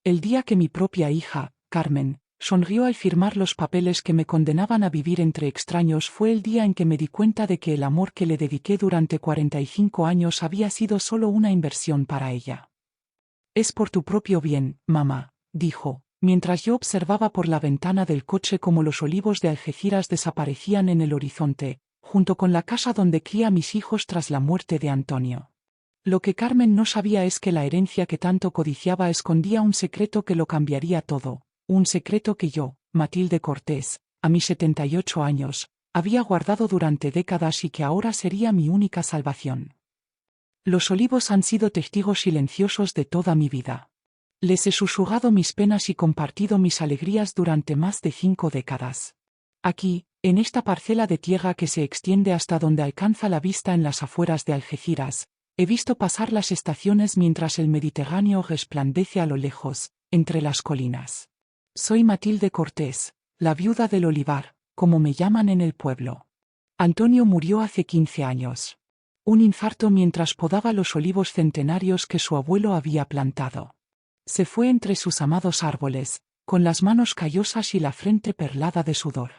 El día que mi propia hija, Carmen, sonrió al firmar los papeles que me condenaban a vivir entre extraños fue el día en que me di cuenta de que el amor que le dediqué durante 45 años había sido solo una inversión para ella. Es por tu propio bien, mamá, dijo, mientras yo observaba por la ventana del coche cómo los olivos de Algeciras desaparecían en el horizonte, junto con la casa donde cría a mis hijos tras la muerte de Antonio. Lo que Carmen no sabía es que la herencia que tanto codiciaba escondía un secreto que lo cambiaría todo, un secreto que yo, Matilde Cortés, a mis 78 años, había guardado durante décadas y que ahora sería mi única salvación. Los olivos han sido testigos silenciosos de toda mi vida. Les he susurrado mis penas y compartido mis alegrías durante más de 5 décadas. Aquí, en esta parcela de tierra que se extiende hasta donde alcanza la vista en las afueras de Algeciras, he visto pasar las estaciones mientras el Mediterráneo resplandece a lo lejos, entre las colinas. Soy Matilde Cortés, la viuda del olivar, como me llaman en el pueblo. Antonio murió hace 15 años. Un infarto mientras podaba los olivos centenarios que su abuelo había plantado. Se fue entre sus amados árboles, con las manos callosas y la frente perlada de sudor.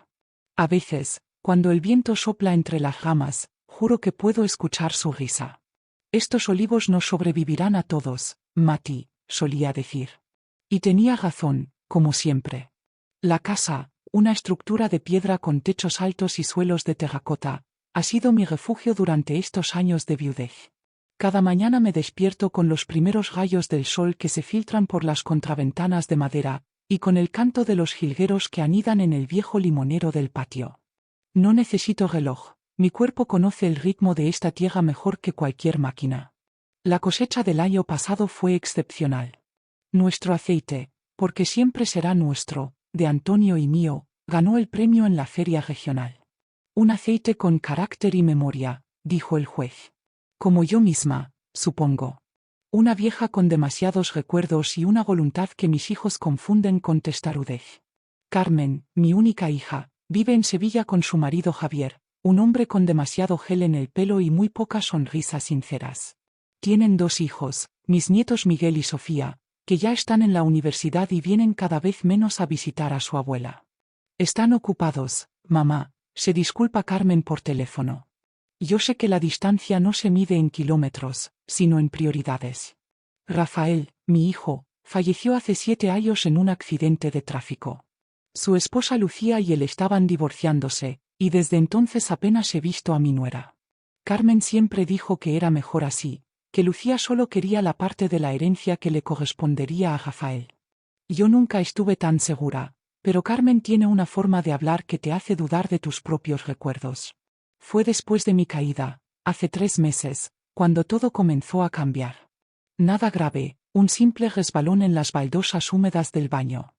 A veces, cuando el viento sopla entre las ramas, juro que puedo escuchar su risa. Estos olivos nos sobrevivirán a todos, Mati, solía decir. Y tenía razón, como siempre. La casa, una estructura de piedra con techos altos y suelos de terracota, ha sido mi refugio durante estos años de viudez. Cada mañana me despierto con los primeros rayos del sol que se filtran por las contraventanas de madera, y con el canto de los jilgueros que anidan en el viejo limonero del patio. No necesito reloj. Mi cuerpo conoce el ritmo de esta tierra mejor que cualquier máquina. La cosecha del año pasado fue excepcional. Nuestro aceite, porque siempre será nuestro, de Antonio y mío, ganó el premio en la feria regional. Un aceite con carácter y memoria, dijo el juez. Como yo misma, supongo. Una vieja con demasiados recuerdos y una voluntad que mis hijos confunden con testarudez. Carmen, mi única hija, vive en Sevilla con su marido Javier, un hombre con demasiado gel en el pelo y muy pocas sonrisas sinceras. Tienen 2 hijos, mis nietos Miguel y Sofía, que ya están en la universidad y vienen cada vez menos a visitar a su abuela. Están ocupados, mamá, se disculpa Carmen por teléfono. Yo sé que la distancia no se mide en kilómetros, sino en prioridades. Rafael, mi hijo, falleció hace 7 años en un accidente de tráfico. Su esposa Lucía y él estaban divorciándose, y desde entonces apenas he visto a mi nuera. Carmen siempre dijo que era mejor así, que Lucía solo quería la parte de la herencia que le correspondería a Rafael. Yo nunca estuve tan segura, pero Carmen tiene una forma de hablar que te hace dudar de tus propios recuerdos. Fue después de mi caída, hace 3 meses, cuando todo comenzó a cambiar. Nada grave, un simple resbalón en las baldosas húmedas del baño.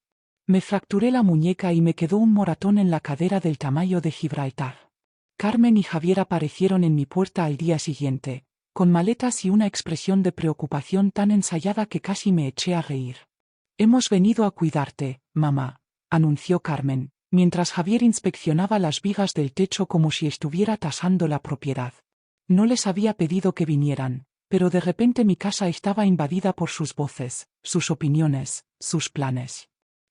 Me fracturé la muñeca y me quedó un moratón en la cadera del tamaño de Gibraltar. Carmen y Javier aparecieron en mi puerta al día siguiente, con maletas y una expresión de preocupación tan ensayada que casi me eché a reír. Hemos venido a cuidarte, mamá, anunció Carmen, mientras Javier inspeccionaba las vigas del techo como si estuviera tasando la propiedad. No les había pedido que vinieran, pero de repente mi casa estaba invadida por sus voces, sus opiniones, sus planes.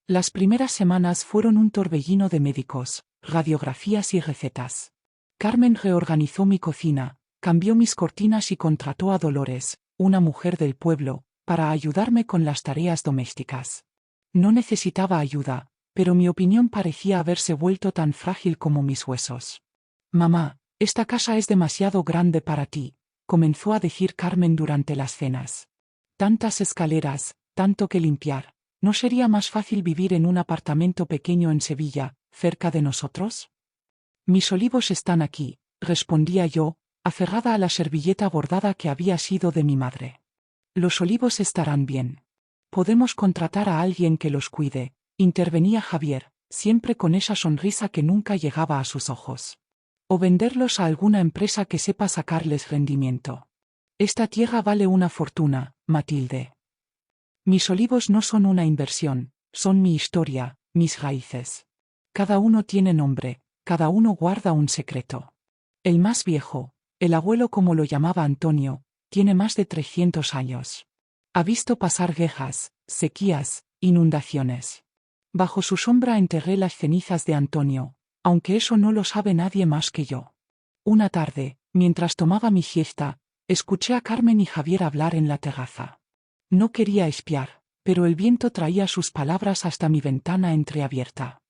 Las primeras semanas fueron un torbellino de médicos, radiografías y recetas. Carmen reorganizó mi cocina, cambió mis cortinas y contrató a Dolores, una mujer del pueblo, para ayudarme con las tareas domésticas. No necesitaba ayuda, pero mi opinión parecía haberse vuelto tan frágil como mis huesos. Mamá, esta casa es demasiado grande para ti, comenzó a decir Carmen durante las cenas. Tantas escaleras, tanto que limpiar. ¿No sería más fácil vivir en un apartamento pequeño en Sevilla, cerca de nosotros? Mis olivos están aquí, respondía yo, aferrada a la servilleta bordada que había sido de mi madre. Los olivos estarán bien. Podemos contratar a alguien que los cuide, intervenía Javier, siempre con esa sonrisa que nunca llegaba a sus ojos. O venderlos a alguna empresa que sepa sacarles rendimiento. Esta tierra vale una fortuna, Matilde. Mis olivos no son una inversión, son mi historia, mis raíces. Cada uno tiene nombre, cada uno guarda un secreto. El más viejo, el abuelo como lo llamaba Antonio, tiene más de 300 años. Ha visto pasar guerras, sequías, inundaciones. Bajo su sombra enterré las cenizas de Antonio, aunque eso no lo sabe nadie más que yo. Una tarde, mientras tomaba mi siesta, escuché a Carmen y Javier hablar en la terraza. No quería espiar, pero el viento traía sus palabras hasta mi ventana entreabierta.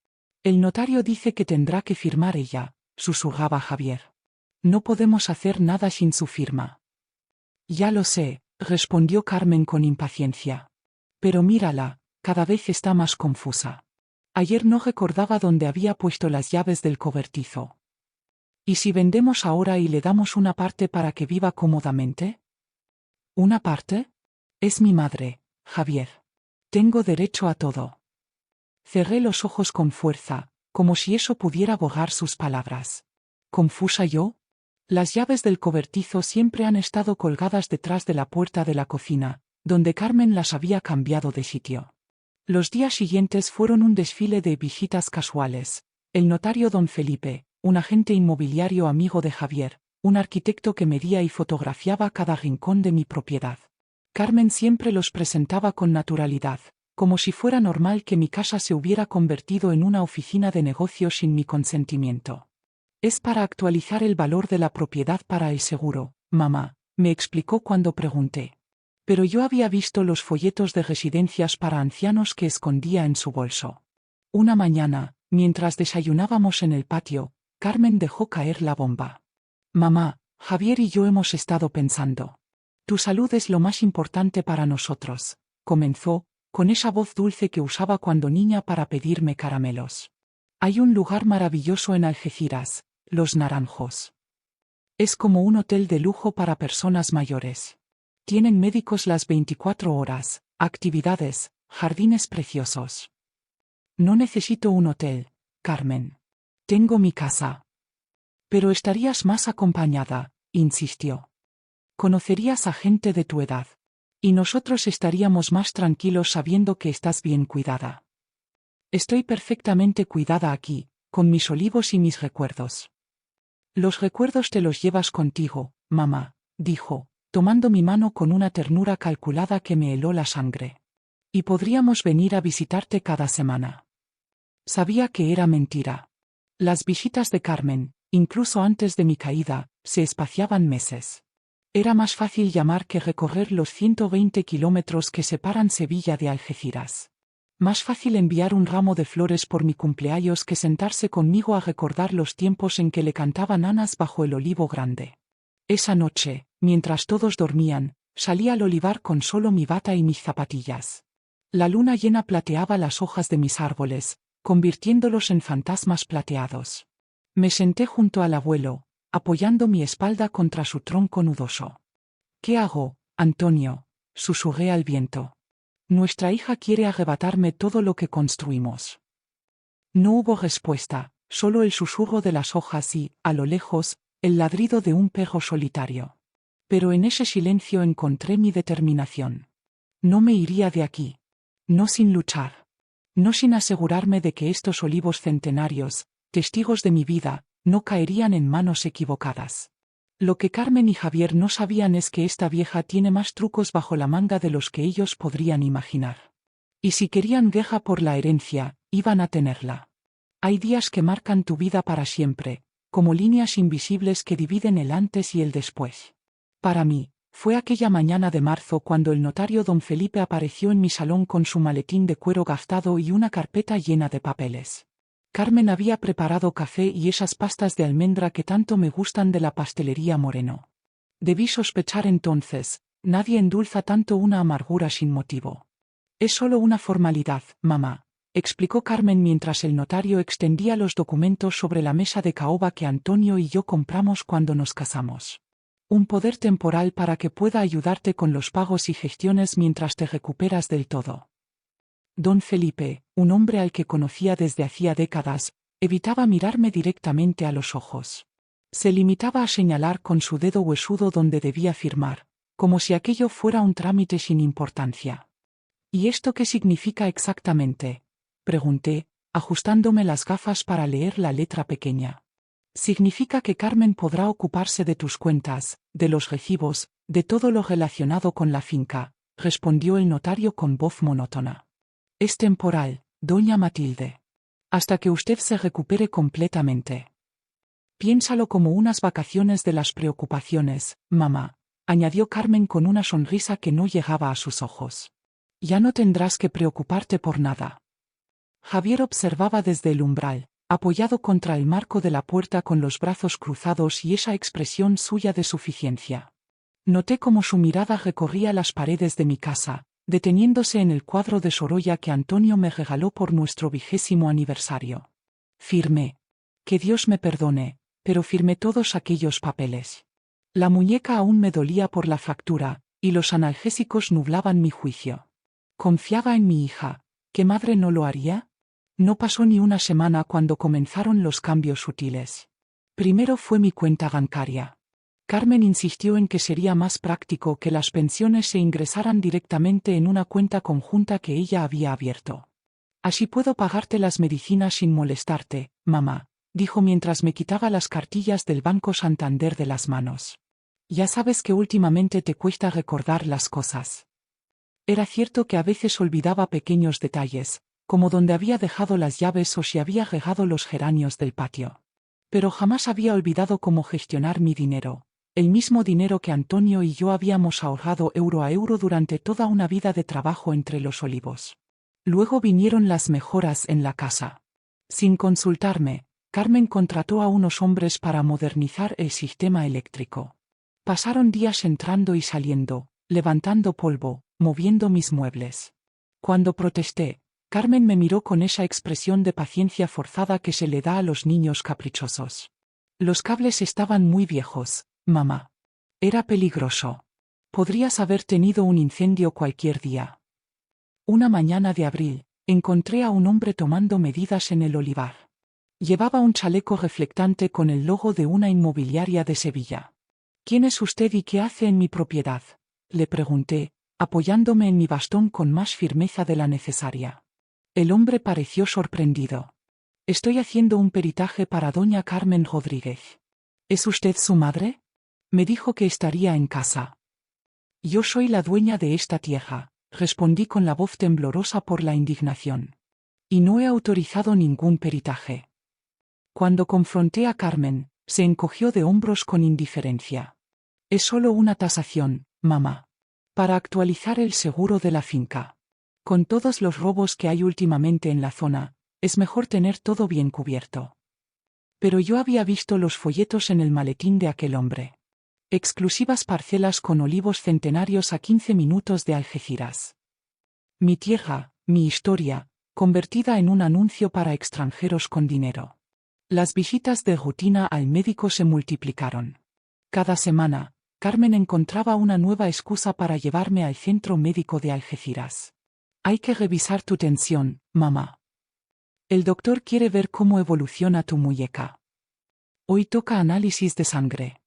El notario dice que tendrá que firmar ella, susurraba Javier. No podemos hacer nada sin su firma. Ya lo sé, respondió Carmen con impaciencia. Pero mírala, cada vez está más confusa. Ayer no recordaba dónde había puesto las llaves del cobertizo. ¿Y si vendemos ahora y le damos una parte para que viva cómodamente? ¿Una parte? Es mi madre, Javier. Tengo derecho a todo. Cerré los ojos con fuerza, como si eso pudiera borrar sus palabras. ¿Confusa yo? Las llaves del cobertizo siempre han estado colgadas detrás de la puerta de la cocina, donde Carmen las había cambiado de sitio. Los días siguientes fueron un desfile de visitas casuales. El notario don Felipe, un agente inmobiliario amigo de Javier, un arquitecto que medía y fotografiaba cada rincón de mi propiedad. Carmen siempre los presentaba con naturalidad, como si fuera normal que mi casa se hubiera convertido en una oficina de negocios sin mi consentimiento. Es para actualizar el valor de la propiedad para el seguro, mamá, me explicó cuando pregunté. Pero yo había visto los folletos de residencias para ancianos que escondía en su bolso. Una mañana, mientras desayunábamos en el patio, Carmen dejó caer la bomba. Mamá, Javier y yo hemos estado pensando. Tu salud es lo más importante para nosotros, comenzó, con esa voz dulce que usaba cuando niña para pedirme caramelos. Hay un lugar maravilloso en Algeciras, Los Naranjos. Es como un hotel de lujo para personas mayores. Tienen médicos las 24 horas, actividades, jardines preciosos. No necesito un hotel, Carmen. Tengo mi casa. Pero estarías más acompañada, insistió. Conocerías a gente de tu edad. Y nosotros estaríamos más tranquilos sabiendo que estás bien cuidada. Estoy perfectamente cuidada aquí, con mis olivos y mis recuerdos. Los recuerdos te los llevas contigo, mamá, dijo, tomando mi mano con una ternura calculada que me heló la sangre. Y podríamos venir a visitarte cada semana. Sabía que era mentira. Las visitas de Carmen, incluso antes de mi caída, se espaciaban meses. Era más fácil llamar que recorrer los 120 kilómetros que separan Sevilla de Algeciras. Más fácil enviar un ramo de flores por mi cumpleaños que sentarse conmigo a recordar los tiempos en que le cantaban nanas bajo el olivo grande. Esa noche, mientras todos dormían, salí al olivar con solo mi bata y mis zapatillas. La luna llena plateaba las hojas de mis árboles, convirtiéndolos en fantasmas plateados. Me senté junto al abuelo, apoyando mi espalda contra su tronco nudoso. ¿Qué hago, Antonio?, susurré al viento. Nuestra hija quiere arrebatarme todo lo que construimos. No hubo respuesta, solo el susurro de las hojas y, a lo lejos, el ladrido de un perro solitario. Pero en ese silencio encontré mi determinación. No me iría de aquí. No sin luchar. No sin asegurarme de que estos olivos centenarios, testigos de mi vida, no caerían en manos equivocadas. Lo que Carmen y Javier no sabían es que esta vieja tiene más trucos bajo la manga de los que ellos podrían imaginar. Y si querían guerra por la herencia, iban a tenerla. Hay días que marcan tu vida para siempre, como líneas invisibles que dividen el antes y el después. Para mí, fue aquella mañana de marzo cuando el notario don Felipe apareció en mi salón con su maletín de cuero gastado y una carpeta llena de papeles. Carmen había preparado café y esas pastas de almendra que tanto me gustan de la pastelería Moreno. Debí sospechar entonces, nadie endulza tanto una amargura sin motivo. Es solo una formalidad, mamá, explicó Carmen mientras el notario extendía los documentos sobre la mesa de caoba que Antonio y yo compramos cuando nos casamos. Un poder temporal para que pueda ayudarte con los pagos y gestiones mientras te recuperas del todo. Don Felipe, un hombre al que conocía desde hacía décadas, evitaba mirarme directamente a los ojos. Se limitaba a señalar con su dedo huesudo donde debía firmar, como si aquello fuera un trámite sin importancia. ¿Y esto qué significa exactamente?, pregunté, ajustándome las gafas para leer la letra pequeña. Significa que Carmen podrá ocuparse de tus cuentas, de los recibos, de todo lo relacionado con la finca, respondió el notario con voz monótona. Es temporal, doña Matilde. Hasta que usted se recupere completamente. Piénsalo como unas vacaciones de las preocupaciones, mamá, añadió Carmen con una sonrisa que no llegaba a sus ojos. Ya no tendrás que preocuparte por nada. Javier observaba desde el umbral, apoyado contra el marco de la puerta con los brazos cruzados y esa expresión suya de suficiencia. Noté cómo su mirada recorría las paredes de mi casa, deteniéndose en el cuadro de Sorolla que Antonio me regaló por nuestro 20º aniversario. Firmé. Que Dios me perdone, pero firmé todos aquellos papeles. La muñeca aún me dolía por la fractura, y los analgésicos nublaban mi juicio. Confiaba en mi hija. ¿Qué madre no lo haría? No pasó ni una semana cuando comenzaron los cambios sutiles. Primero fue mi cuenta bancaria. Carmen insistió en que sería más práctico que las pensiones se ingresaran directamente en una cuenta conjunta que ella había abierto. Así puedo pagarte las medicinas sin molestarte, mamá, dijo mientras me quitaba las cartillas del Banco Santander de las manos. Ya sabes que últimamente te cuesta recordar las cosas. Era cierto que a veces olvidaba pequeños detalles, como dónde había dejado las llaves o si había regado los geranios del patio. Pero jamás había olvidado cómo gestionar mi dinero. El mismo dinero que Antonio y yo habíamos ahorrado euro a euro durante toda una vida de trabajo entre los olivos. Luego vinieron las mejoras en la casa. Sin consultarme, Carmen contrató a unos hombres para modernizar el sistema eléctrico. Pasaron días entrando y saliendo, levantando polvo, moviendo mis muebles. Cuando protesté, Carmen me miró con esa expresión de paciencia forzada que se le da a los niños caprichosos. Los cables estaban muy viejos, mamá. Era peligroso. Podrías haber tenido un incendio cualquier día. Una mañana de abril, encontré a un hombre tomando medidas en el olivar. Llevaba un chaleco reflectante con el logo de una inmobiliaria de Sevilla. ¿Quién es usted y qué hace en mi propiedad?, le pregunté, apoyándome en mi bastón con más firmeza de la necesaria. El hombre pareció sorprendido. Estoy haciendo un peritaje para doña Carmen Rodríguez. ¿Es usted su madre? Me dijo que estaría en casa. Yo soy la dueña de esta tierra, respondí con la voz temblorosa por la indignación. Y no he autorizado ningún peritaje. Cuando confronté a Carmen, se encogió de hombros con indiferencia. Es solo una tasación, mamá. Para actualizar el seguro de la finca. Con todos los robos que hay últimamente en la zona, es mejor tener todo bien cubierto. Pero yo había visto los folletos en el maletín de aquel hombre. Exclusivas parcelas con olivos centenarios a 15 minutos de Algeciras. Mi tierra, mi historia, convertida en un anuncio para extranjeros con dinero. Las visitas de rutina al médico se multiplicaron. Cada semana, Carmen encontraba una nueva excusa para llevarme al centro médico de Algeciras. Hay que revisar tu tensión, mamá. El doctor quiere ver cómo evoluciona tu muñeca. Hoy toca análisis de sangre.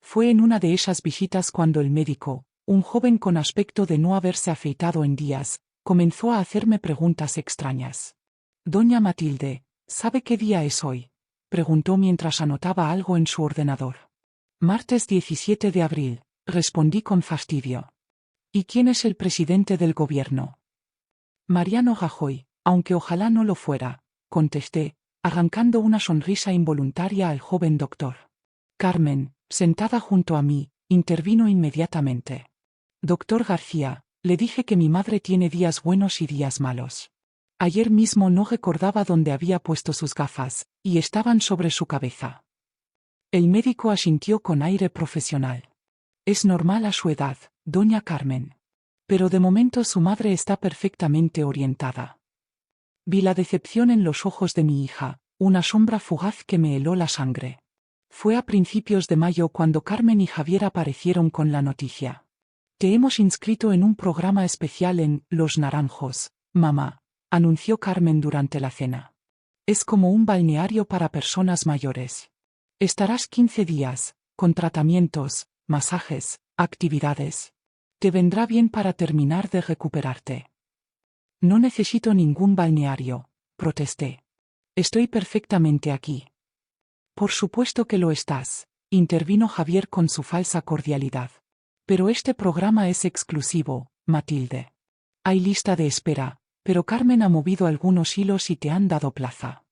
Fue en una de esas visitas cuando el médico, un joven con aspecto de no haberse afeitado en días, comenzó a hacerme preguntas extrañas. Doña Matilde, ¿sabe qué día es hoy?, preguntó mientras anotaba algo en su ordenador. Martes 17 de abril, respondí con fastidio. ¿Y quién es el presidente del gobierno? Mariano Rajoy, aunque ojalá no lo fuera, contesté, arrancando una sonrisa involuntaria al joven doctor. Carmen, sentada junto a mí, intervino inmediatamente. Doctor García, le dije que mi madre tiene días buenos y días malos. Ayer mismo no recordaba dónde había puesto sus gafas, y estaban sobre su cabeza. El médico asintió con aire profesional. Es normal a su edad, doña Carmen. Pero de momento su madre está perfectamente orientada. Vi la decepción en los ojos de mi hija, una sombra fugaz que me heló la sangre. Fue a principios de mayo cuando Carmen y Javier aparecieron con la noticia. Te hemos inscrito en un programa especial en Los Naranjos, mamá, anunció Carmen durante la cena. Es como un balneario para personas mayores. Estarás 15 días, con tratamientos, masajes, actividades. Te vendrá bien para terminar de recuperarte. No necesito ningún balneario, protesté. Estoy perfectamente aquí. Por supuesto que lo estás, intervino Javier con su falsa cordialidad. Pero este programa es exclusivo, Matilde. Hay lista de espera, pero Carmen ha movido algunos hilos y te han dado plaza.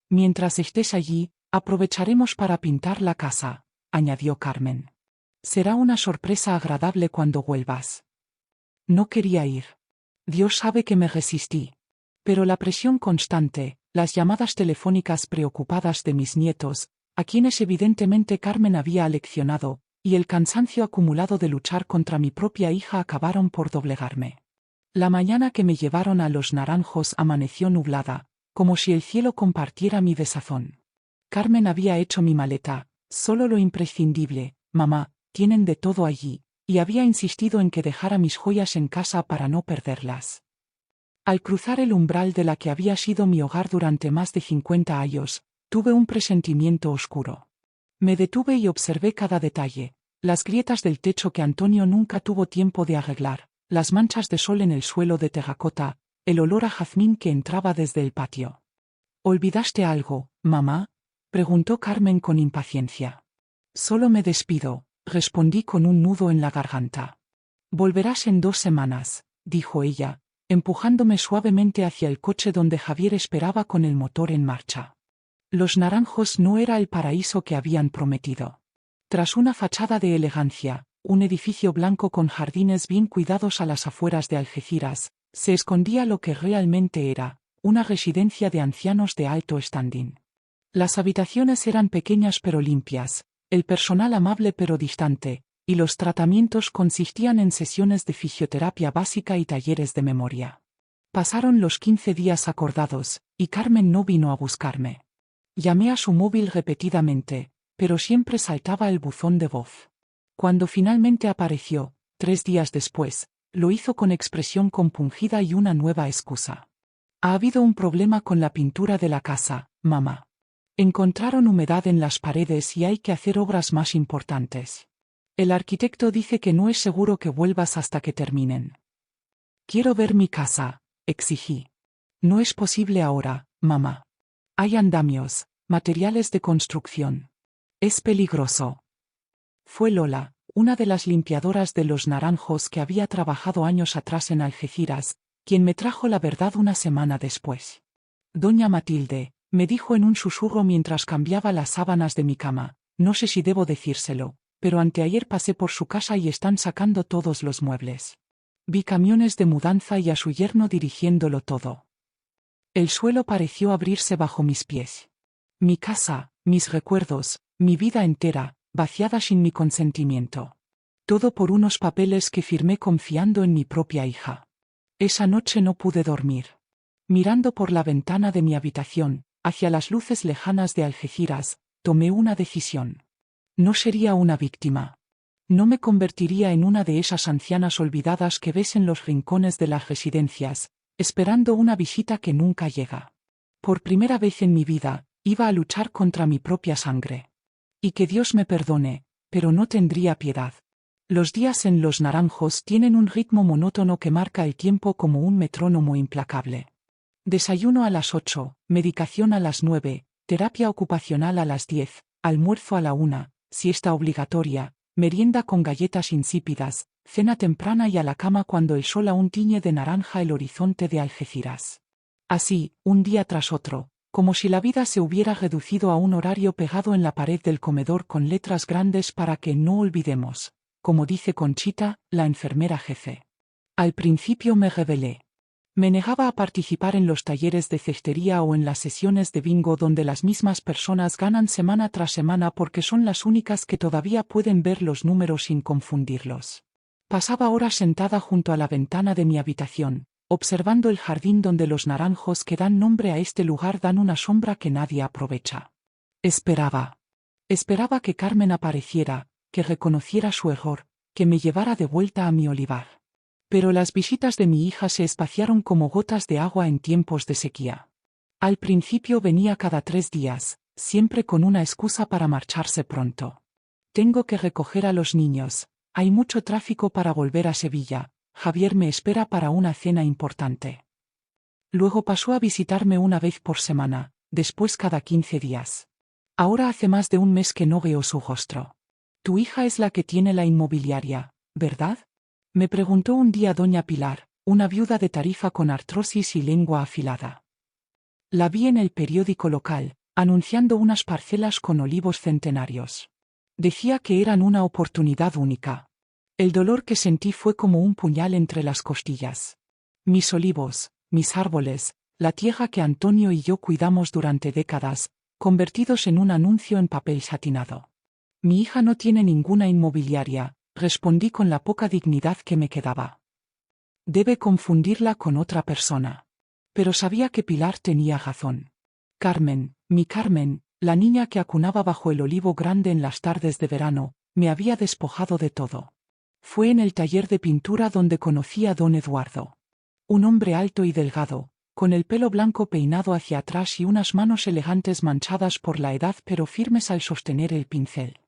Mientras estés allí, aprovecharemos para pintar la casa, añadió Carmen. Será una sorpresa agradable cuando vuelvas. No quería ir. Dios sabe que me resistí. Pero la presión constante, las llamadas telefónicas preocupadas de mis nietos, a quienes evidentemente Carmen había aleccionado, y el cansancio acumulado de luchar contra mi propia hija acabaron por doblegarme. La mañana que me llevaron a Los Naranjos amaneció nublada, como si el cielo compartiera mi desazón. Carmen había hecho mi maleta, solo lo imprescindible, mamá, tienen de todo allí, y había insistido en que dejara mis joyas en casa para no perderlas. Al cruzar el umbral de la que había sido mi hogar durante más de 50 años, tuve un presentimiento oscuro. Me detuve y observé cada detalle, las grietas del techo que Antonio nunca tuvo tiempo de arreglar, las manchas de sol en el suelo de terracota, el olor a jazmín que entraba desde el patio. ¿Olvidaste algo, mamá?, preguntó Carmen con impaciencia. Solo me despido, respondí con un nudo en la garganta. Volverás en 2 semanas, dijo ella, empujándome suavemente hacia el coche donde Javier esperaba con el motor en marcha. Los Naranjos no era el paraíso que habían prometido. Tras una fachada de elegancia, un edificio blanco con jardines bien cuidados a las afueras de Algeciras, se escondía lo que realmente era, una residencia de ancianos de alto standing. Las habitaciones eran pequeñas pero limpias, el personal amable pero distante, y los tratamientos consistían en sesiones de fisioterapia básica y talleres de memoria. Pasaron los 15 días acordados, y Carmen no vino a buscarme. Llamé a su móvil repetidamente, pero siempre saltaba el buzón de voz. Cuando finalmente apareció, 3 días después, lo hizo con expresión compungida y una nueva excusa. Ha habido un problema con la pintura de la casa, mamá. Encontraron humedad en las paredes y hay que hacer obras más importantes. El arquitecto dice que no es seguro que vuelvas hasta que terminen. Quiero ver mi casa, exigí. No es posible ahora, mamá. Hay andamios, materiales de construcción. Es peligroso. Fue Lola, una de las limpiadoras de Los Naranjos que había trabajado años atrás en Algeciras, quien me trajo la verdad una semana después. Doña Matilde, me dijo en un susurro mientras cambiaba las sábanas de mi cama, no sé si debo decírselo, pero anteayer pasé por su casa y están sacando todos los muebles. Vi camiones de mudanza y a su yerno dirigiéndolo todo. El suelo pareció abrirse bajo mis pies. Mi casa, mis recuerdos, mi vida entera, vaciada sin mi consentimiento. Todo por unos papeles que firmé confiando en mi propia hija. Esa noche no pude dormir. Mirando por la ventana de mi habitación, hacia las luces lejanas de Algeciras, tomé una decisión. No sería una víctima. No me convertiría en una de esas ancianas olvidadas que ves en los rincones de las residencias, esperando una visita que nunca llega. Por primera vez en mi vida, iba a luchar contra mi propia sangre. Y que Dios me perdone, pero no tendría piedad. Los días en Los Naranjos tienen un ritmo monótono que marca el tiempo como un metrónomo implacable. Desayuno a las 8, medicación a las 9, terapia ocupacional a las 10, almuerzo a la 1, siesta obligatoria, merienda con galletas insípidas, cena temprana y a la cama cuando el sol aún tiñe de naranja el horizonte de Algeciras. Así, un día tras otro, como si la vida se hubiera reducido a un horario pegado en la pared del comedor con letras grandes para que no olvidemos, como dice Conchita, la enfermera jefe. Al principio me rebelé. Me negaba a participar en los talleres de cestería o en las sesiones de bingo donde las mismas personas ganan semana tras semana porque son las únicas que todavía pueden ver los números sin confundirlos. Pasaba horas sentada junto a la ventana de mi habitación, observando el jardín donde los naranjos que dan nombre a este lugar dan una sombra que nadie aprovecha. Esperaba. Esperaba que Carmen apareciera, que reconociera su error, que me llevara de vuelta a mi olivar. Pero las visitas de mi hija se espaciaron como gotas de agua en tiempos de sequía. Al principio venía cada 3 días, siempre con una excusa para marcharse pronto. Tengo que recoger a los niños, hay mucho tráfico para volver a Sevilla, Javier me espera para una cena importante. Luego pasó a visitarme una vez por semana, después cada 15 días. Ahora hace más de un mes que no veo su rostro. Tu hija es la que tiene la inmobiliaria, ¿verdad? Me preguntó un día doña Pilar, una viuda de Tarifa con artrosis y lengua afilada. La vi en el periódico local, anunciando unas parcelas con olivos centenarios. Decía que eran una oportunidad única. El dolor que sentí fue como un puñal entre las costillas. Mis olivos, mis árboles, la tierra que Antonio y yo cuidamos durante décadas, convertidos en un anuncio en papel satinado. Mi hija no tiene ninguna inmobiliaria, respondí con la poca dignidad que me quedaba. Debe confundirla con otra persona. Pero sabía que Pilar tenía razón. Carmen, mi Carmen, la niña que acunaba bajo el olivo grande en las tardes de verano, me había despojado de todo. Fue en el taller de pintura donde conocí a don Eduardo. Un hombre alto y delgado, con el pelo blanco peinado hacia atrás y unas manos elegantes manchadas por la edad pero firmes al sostener el pincel.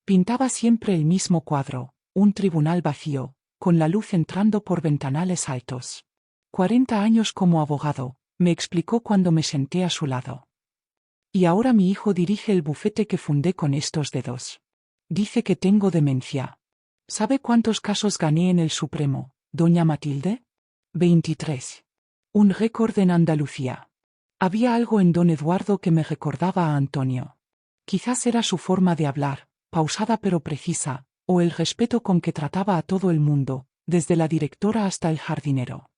Pintaba siempre el mismo cuadro, un tribunal vacío, con la luz entrando por ventanales altos. 40 años como abogado, me explicó cuando me senté a su lado. Y ahora mi hijo dirige el bufete que fundé con estos dedos. Dice que tengo demencia. ¿Sabe cuántos casos gané en el Supremo, doña Matilde? 23. Un récord en Andalucía. Había algo en don Eduardo que me recordaba a Antonio. Quizás era su forma de hablar, pausada pero precisa, o el respeto con que trataba a todo el mundo, desde la directora hasta el jardinero.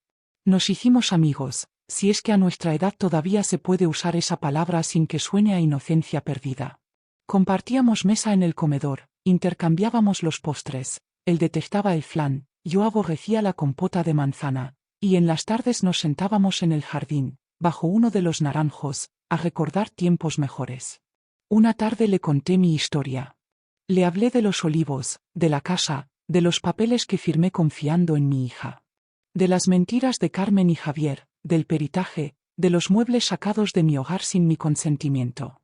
Nos hicimos amigos, si es que a nuestra edad todavía se puede usar esa palabra sin que suene a inocencia perdida. Compartíamos mesa en el comedor, intercambiábamos los postres, él detestaba el flan, yo aborrecía la compota de manzana, y en las tardes nos sentábamos en el jardín, bajo uno de los naranjos, a recordar tiempos mejores. Una tarde le conté mi historia. Le hablé de los olivos, de la casa, de los papeles que firmé confiando en mi hija. De las mentiras de Carmen y Javier, del peritaje, de los muebles sacados de mi hogar sin mi consentimiento.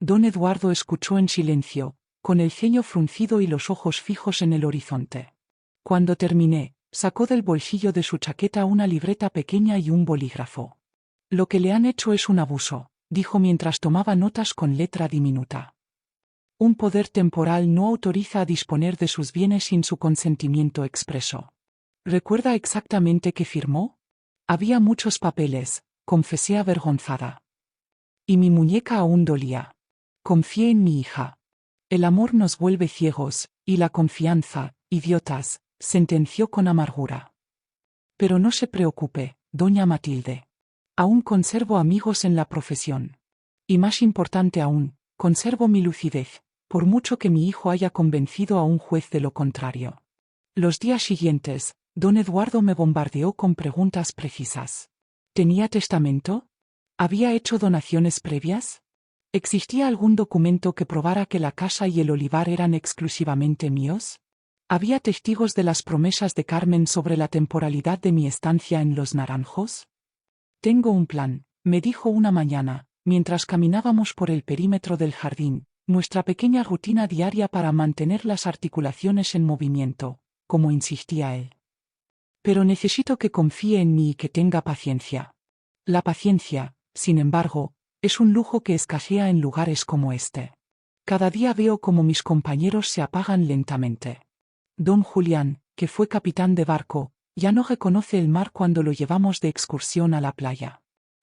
Don Eduardo escuchó en silencio, con el ceño fruncido y los ojos fijos en el horizonte. Cuando terminé, sacó del bolsillo de su chaqueta una libreta pequeña y un bolígrafo. Lo que le han hecho es un abuso, dijo mientras tomaba notas con letra diminuta. Un poder temporal no autoriza a disponer de sus bienes sin su consentimiento expreso. ¿Recuerda exactamente qué firmó? Había muchos papeles, confesé avergonzada. Y mi muñeca aún dolía. Confié en mi hija. El amor nos vuelve ciegos, y la confianza, idiotas, sentenció con amargura. Pero no se preocupe, doña Matilde. Aún conservo amigos en la profesión. Y más importante aún, conservo mi lucidez, por mucho que mi hijo haya convencido a un juez de lo contrario. Los días siguientes, don Eduardo me bombardeó con preguntas precisas. ¿Tenía testamento? ¿Había hecho donaciones previas? ¿Existía algún documento que probara que la casa y el olivar eran exclusivamente míos? ¿Había testigos de las promesas de Carmen sobre la temporalidad de mi estancia en Los Naranjos? Tengo un plan, me dijo una mañana, mientras caminábamos por el perímetro del jardín, nuestra pequeña rutina diaria para mantener las articulaciones en movimiento, como insistía él. Pero necesito que confíe en mí y que tenga paciencia. La paciencia, sin embargo, es un lujo que escasea en lugares como este. Cada día veo como mis compañeros se apagan lentamente. Don Julián, que fue capitán de barco, ya no reconoce el mar cuando lo llevamos de excursión a la playa.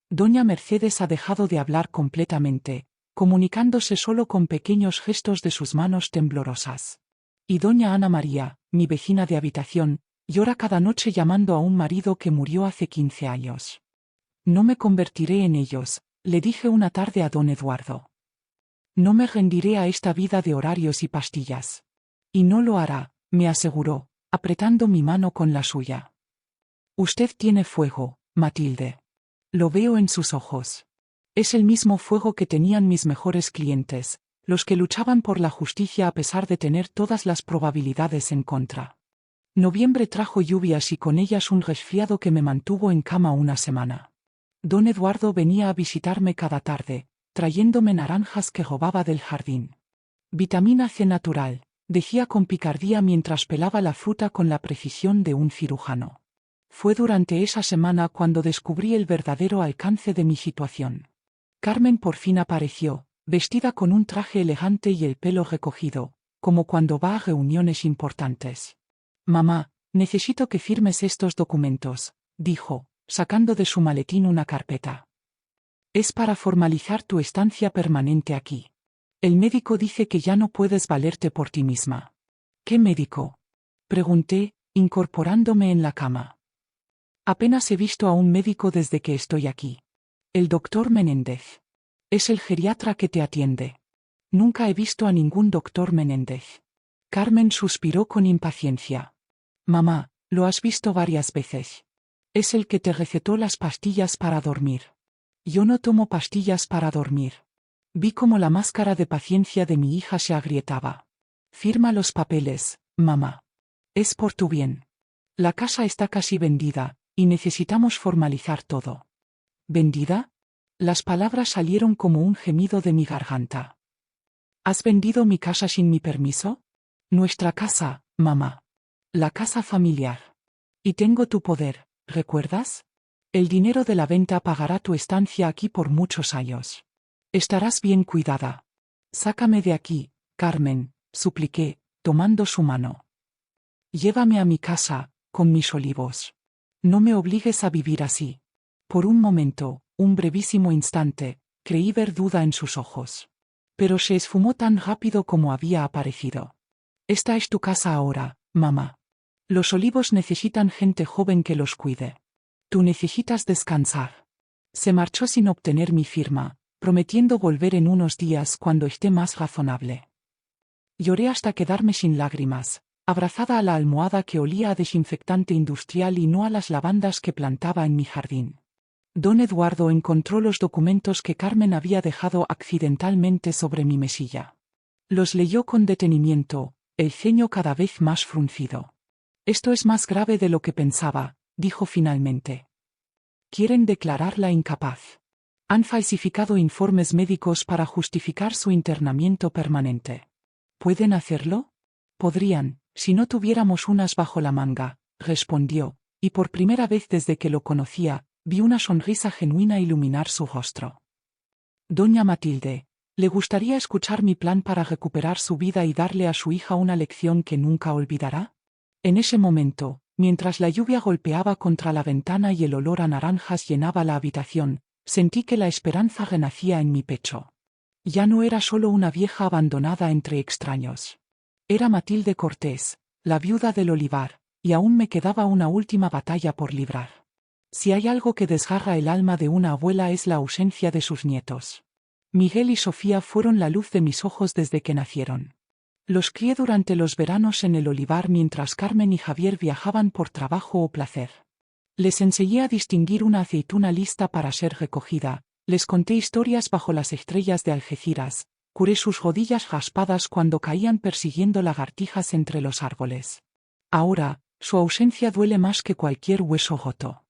Doña Mercedes ha dejado de hablar completamente, comunicándose solo con pequeños gestos de sus manos temblorosas. Y doña Ana María, mi vecina de habitación, llora cada noche llamando a un marido que murió hace 15 años. No me convertiré en ellos, le dije una tarde a don Eduardo. No me rendiré a esta vida de horarios y pastillas. Y no lo hará, me aseguró, apretando mi mano con la suya. Usted tiene fuego, Matilde. Lo veo en sus ojos. Es el mismo fuego que tenían mis mejores clientes, los que luchaban por la justicia a pesar de tener todas las probabilidades en contra. Noviembre trajo lluvias y con ellas un resfriado que me mantuvo en cama una semana. Don Eduardo venía a visitarme cada tarde, trayéndome naranjas que robaba del jardín. Vitamina C natural, decía con picardía mientras pelaba la fruta con la precisión de un cirujano. Fue durante esa semana cuando descubrí el verdadero alcance de mi situación. Carmen por fin apareció, vestida con un traje elegante y el pelo recogido, como cuando va a reuniones importantes. Mamá, Necesito que firmes estos documentos, dijo, sacando de su maletín una carpeta. Es para formalizar tu estancia permanente aquí. El médico dice que ya no puedes valerte por ti misma. ¿Qué médico? Pregunté, incorporándome en la cama. Apenas he visto a un médico desde que estoy aquí. El doctor Menéndez. Es el geriatra que te atiende. Nunca he visto a ningún doctor Menéndez. Carmen suspiró con impaciencia. Mamá, lo has visto varias veces. Es el que te recetó las pastillas para dormir. Yo no tomo pastillas para dormir. Vi cómo la máscara de paciencia de mi hija se agrietaba. Firma los papeles, mamá. Es por tu bien. La casa está casi vendida, y necesitamos formalizar todo. ¿Vendida? Las palabras salieron como un gemido de mi garganta. ¿Has vendido mi casa sin mi permiso? Nuestra casa, mamá. La casa familiar. Y tengo tu poder, ¿recuerdas? El dinero de la venta pagará tu estancia aquí por muchos años. Estarás bien cuidada. Sácame de aquí, Carmen, supliqué, tomando su mano. Llévame a mi casa, con mis olivos. No me obligues a vivir así. Por un momento, un brevísimo instante, creí ver duda en sus ojos. Pero se esfumó tan rápido como había aparecido. Esta es tu casa ahora, mamá. Los olivos necesitan gente joven que los cuide. Tú necesitas descansar. Se marchó sin obtener mi firma, prometiendo volver en unos días cuando esté más razonable. Lloré hasta quedarme sin lágrimas, abrazada a la almohada que olía a desinfectante industrial y no a las lavandas que plantaba en mi jardín. Don Eduardo encontró los documentos que Carmen había dejado accidentalmente sobre mi mesilla. Los leyó con detenimiento, el ceño cada vez más fruncido. Esto es más grave de lo que pensaba, dijo finalmente. Quieren declararla incapaz. Han falsificado informes médicos para justificar su internamiento permanente. ¿Pueden hacerlo? Podrían, si no tuviéramos unas bajo la manga, respondió, y por primera vez desde que lo conocía, vi una sonrisa genuina iluminar su rostro. Doña Matilde, ¿le gustaría escuchar mi plan para recuperar su vida y darle a su hija una lección que nunca olvidará? En ese momento, mientras la lluvia golpeaba contra la ventana y el olor a naranjas llenaba la habitación, sentí que la esperanza renacía en mi pecho. Ya no era solo una vieja abandonada entre extraños. Era Matilde Cortés, la viuda del olivar, y aún me quedaba una última batalla por librar. Si hay algo que desgarra el alma de una abuela es la ausencia de sus nietos. Miguel y Sofía fueron la luz de mis ojos desde que nacieron. Los crié durante los veranos en el olivar mientras Carmen y Javier viajaban por trabajo o placer. Les enseñé a distinguir una aceituna lista para ser recogida, les conté historias bajo las estrellas de Algeciras, curé sus rodillas raspadas cuando caían persiguiendo lagartijas entre los árboles. Ahora, su ausencia duele más que cualquier hueso roto.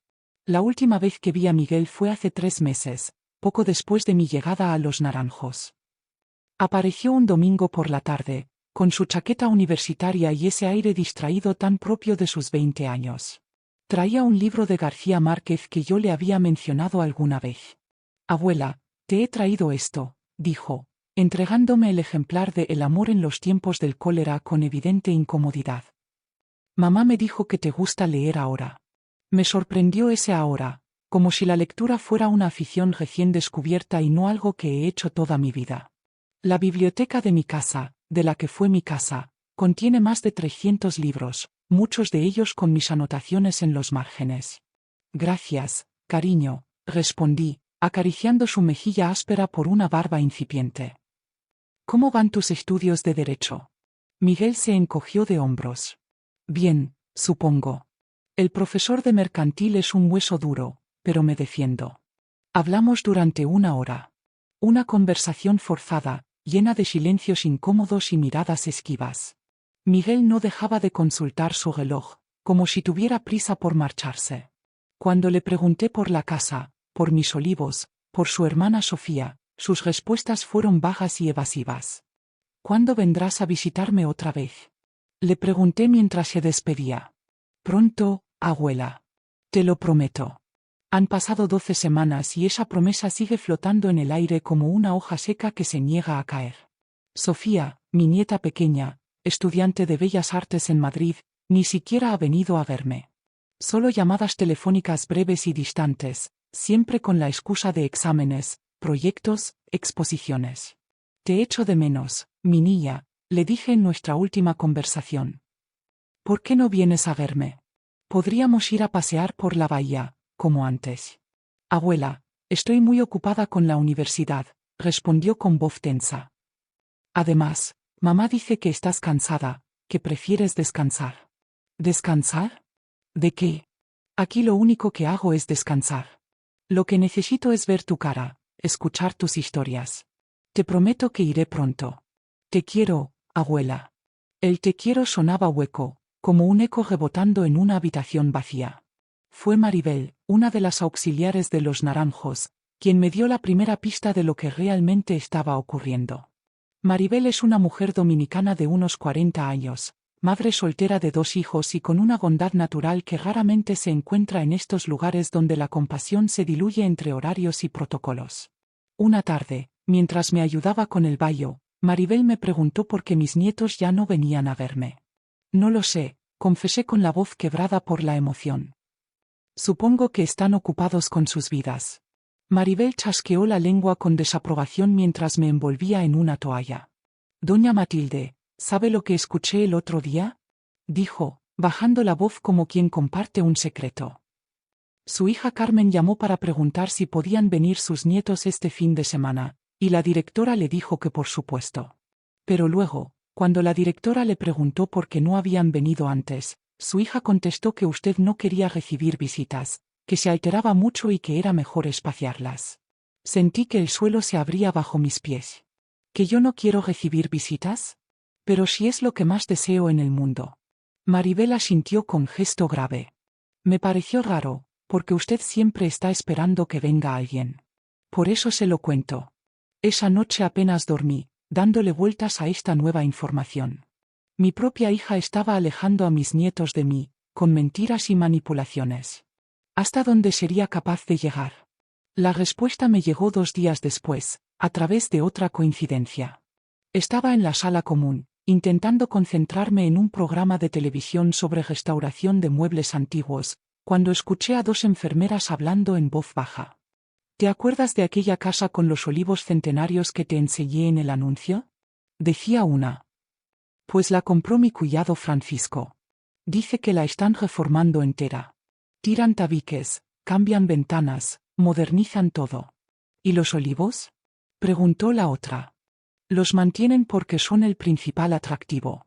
La última vez que vi a Miguel fue hace 3 meses, poco después de mi llegada a Los Naranjos. Apareció un domingo por la tarde, con su chaqueta universitaria y ese aire distraído tan propio de sus 20 años. Traía un libro de García Márquez que yo le había mencionado alguna vez. Abuela, te he traído esto, dijo, entregándome el ejemplar de El amor en los tiempos del cólera con evidente incomodidad. Mamá me dijo que te gusta leer ahora. Me sorprendió ese ahora, como si la lectura fuera una afición recién descubierta y no algo que he hecho toda mi vida. La biblioteca de mi casa, de la que fue mi casa, contiene más de 300 libros, muchos de ellos con mis anotaciones en los márgenes. Gracias, cariño, respondí, acariciando su mejilla áspera por una barba incipiente. ¿Cómo van tus estudios de derecho? Miguel se encogió de hombros. Bien, supongo. El profesor de mercantil es un hueso duro, pero me defiendo. Hablamos durante 1 hora. Una conversación forzada, llena de silencios incómodos y miradas esquivas. Miguel no dejaba de consultar su reloj, como si tuviera prisa por marcharse. Cuando le pregunté por la casa, por mis olivos, por su hermana Sofía, sus respuestas fueron vagas y evasivas. ¿Cuándo vendrás a visitarme otra vez? Le pregunté mientras se despedía. Pronto, abuela. Te lo prometo. Han pasado 12 semanas y esa promesa sigue flotando en el aire como una hoja seca que se niega a caer. Sofía, mi nieta pequeña, estudiante de Bellas Artes en Madrid, Ni siquiera ha venido a verme. Solo llamadas telefónicas breves y distantes, siempre con la excusa de exámenes, proyectos, exposiciones. Te echo de menos, mi niña, le dije en nuestra última conversación. ¿Por qué no vienes a verme? Podríamos ir a pasear por la bahía, como antes. Abuela, estoy muy ocupada con la universidad, respondió con voz tensa. Además, mamá dice que estás cansada, que prefieres descansar. ¿Descansar? ¿De qué? Aquí lo único que hago es descansar. Lo que necesito es ver tu cara, escuchar tus historias. Te prometo que iré pronto. Te quiero, abuela. El te quiero sonaba hueco, como un eco rebotando en una habitación vacía. Fue Maribel, una de las auxiliares de los Naranjos, quien me dio la primera pista de lo que realmente estaba ocurriendo. Maribel es una mujer dominicana de unos 40 años, madre soltera de 2 hijos y con una bondad natural que raramente se encuentra en estos lugares donde la compasión se diluye entre horarios y protocolos. Una tarde, mientras me ayudaba con el baño, Maribel me preguntó por qué mis nietos ya no venían a verme. No lo sé, confesé con la voz quebrada por la emoción. Supongo que están ocupados con sus vidas. Maribel chasqueó la lengua con desaprobación mientras me envolvía en una toalla. Doña Matilde, ¿sabe lo que escuché el otro día? Dijo, bajando la voz como quien comparte un secreto. Su hija Carmen llamó para preguntar si podían venir sus nietos este fin de semana, y la directora le dijo que por supuesto. Pero luego, cuando la directora le preguntó por qué no habían venido antes, su hija contestó que usted no quería recibir visitas, que se alteraba mucho y que era mejor espaciarlas. Sentí que el suelo se abría bajo mis pies. ¿Que yo no quiero recibir visitas? Pero si es lo que más deseo en el mundo. Maribel asintió con gesto grave. Me pareció raro, porque usted siempre está esperando que venga alguien. Por eso se lo cuento. Esa noche apenas dormí, dándole vueltas a esta nueva información. Mi propia hija estaba alejando a mis nietos de mí, con mentiras y manipulaciones. ¿Hasta dónde sería capaz de llegar? La respuesta me llegó 2 días después, a través de otra coincidencia. Estaba en la sala común, intentando concentrarme en un programa de televisión sobre restauración de muebles antiguos, cuando escuché a 2 enfermeras hablando en voz baja. ¿Te acuerdas de aquella casa con los olivos centenarios que te enseñé en el anuncio? Decía una. Pues la compró mi cuñado Francisco. Dice que la están reformando entera. Tiran tabiques, cambian ventanas, modernizan todo. ¿Y los olivos? Preguntó la otra. Los mantienen porque son el principal atractivo.